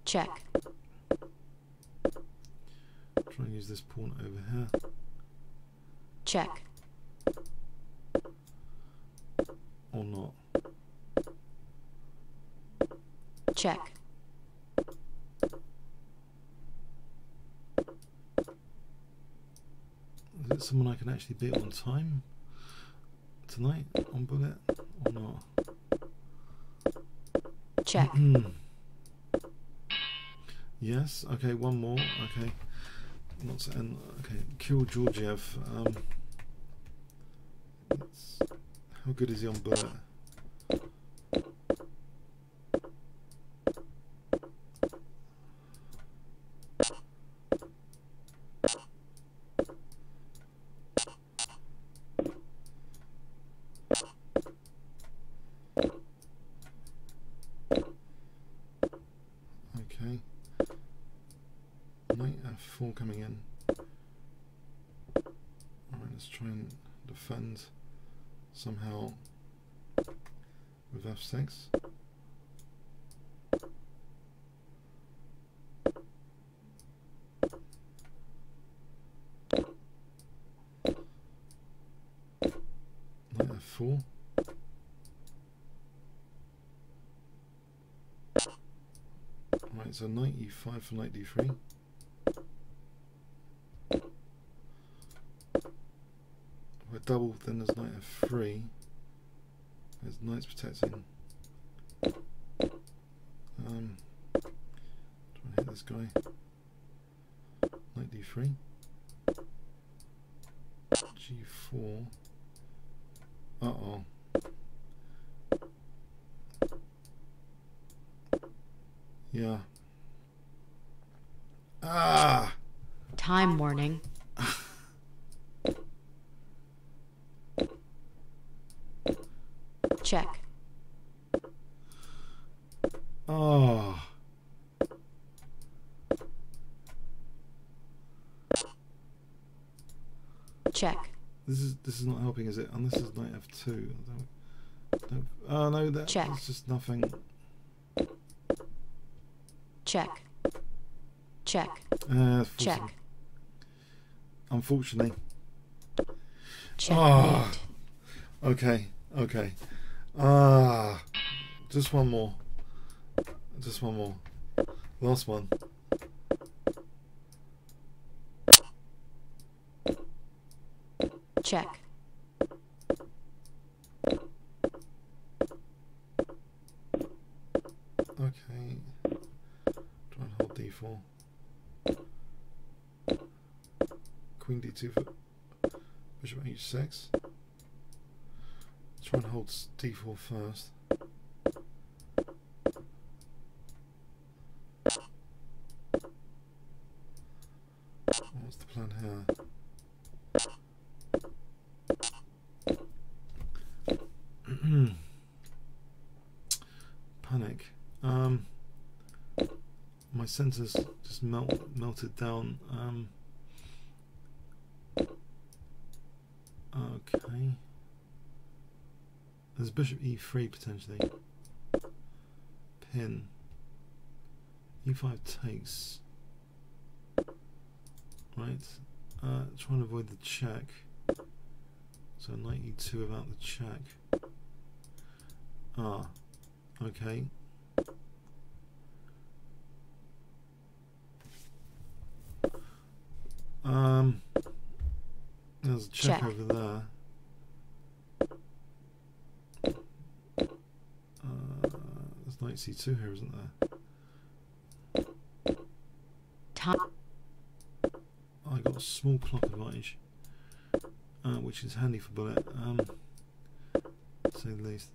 Check. Try and use this pawn over here. Check. Or not. Check. Is it someone I can actually beat on time tonight on bullet or not? Check. Yes. Okay. One more. Okay. Not to end. Okay. Kill Georgiev. How good is he on bullet? Okay. Knight f4 coming in. Alright, let's try and defend somehow with f6. d4. Right, so knight e5 for knight d3. We're double, then there's knight f3. There's knights protecting. Trying to hit this guy. Knight d3. g4. Uh-oh. Yeah. Ah! Time warning. Check. Oh. Check. This is not helping, is it? And this is knight f2. Oh no, that's just nothing. Check. Check. Check. Unfortunately. Checkmate. Oh. Okay. Okay. Just one more. Just one more. Last one. Check. Okay. Try and hold d4. Queen d2 for bishop h6. Try and hold d4 first. What's the plan here? Panic. My center's just melted down. Okay. There's bishop e3 potentially. Pin. e5 takes. Right. Trying to avoid the check. So knight e2 without the check. Ah. Okay. There's a check over there. There's knight c2 here, isn't there? I got a small clock advantage, which is handy for bullet, to say the least.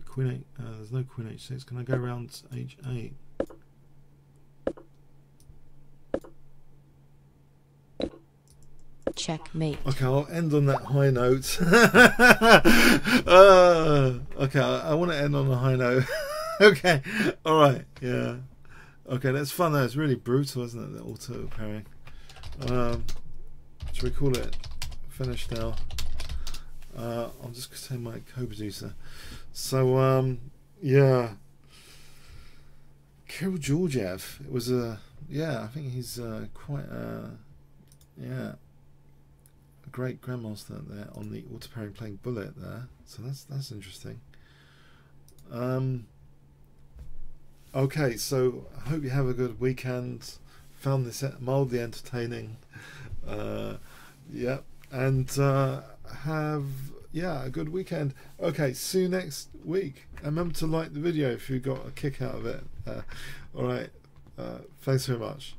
Queen 8, there's no queen h6. Can I go around h8? Checkmate. Okay, I'll end on that high note. Okay, I want to end on a high note. Okay, alright, yeah. Okay, that's fun though. It's really brutal, isn't it, the auto pairing? Should we call it finished now? I'm just going to say my co-producer. So, yeah. Kirill Georgiev. It was a, I think he's quite a great grandmaster there on the auto pairing playing bullet there. So that's interesting. Okay, so I hope you have a good weekend. Found this mildly entertaining. And have a good weekend. Okay, see you next week. And remember to like the video if you got a kick out of it. Alright, thanks very much.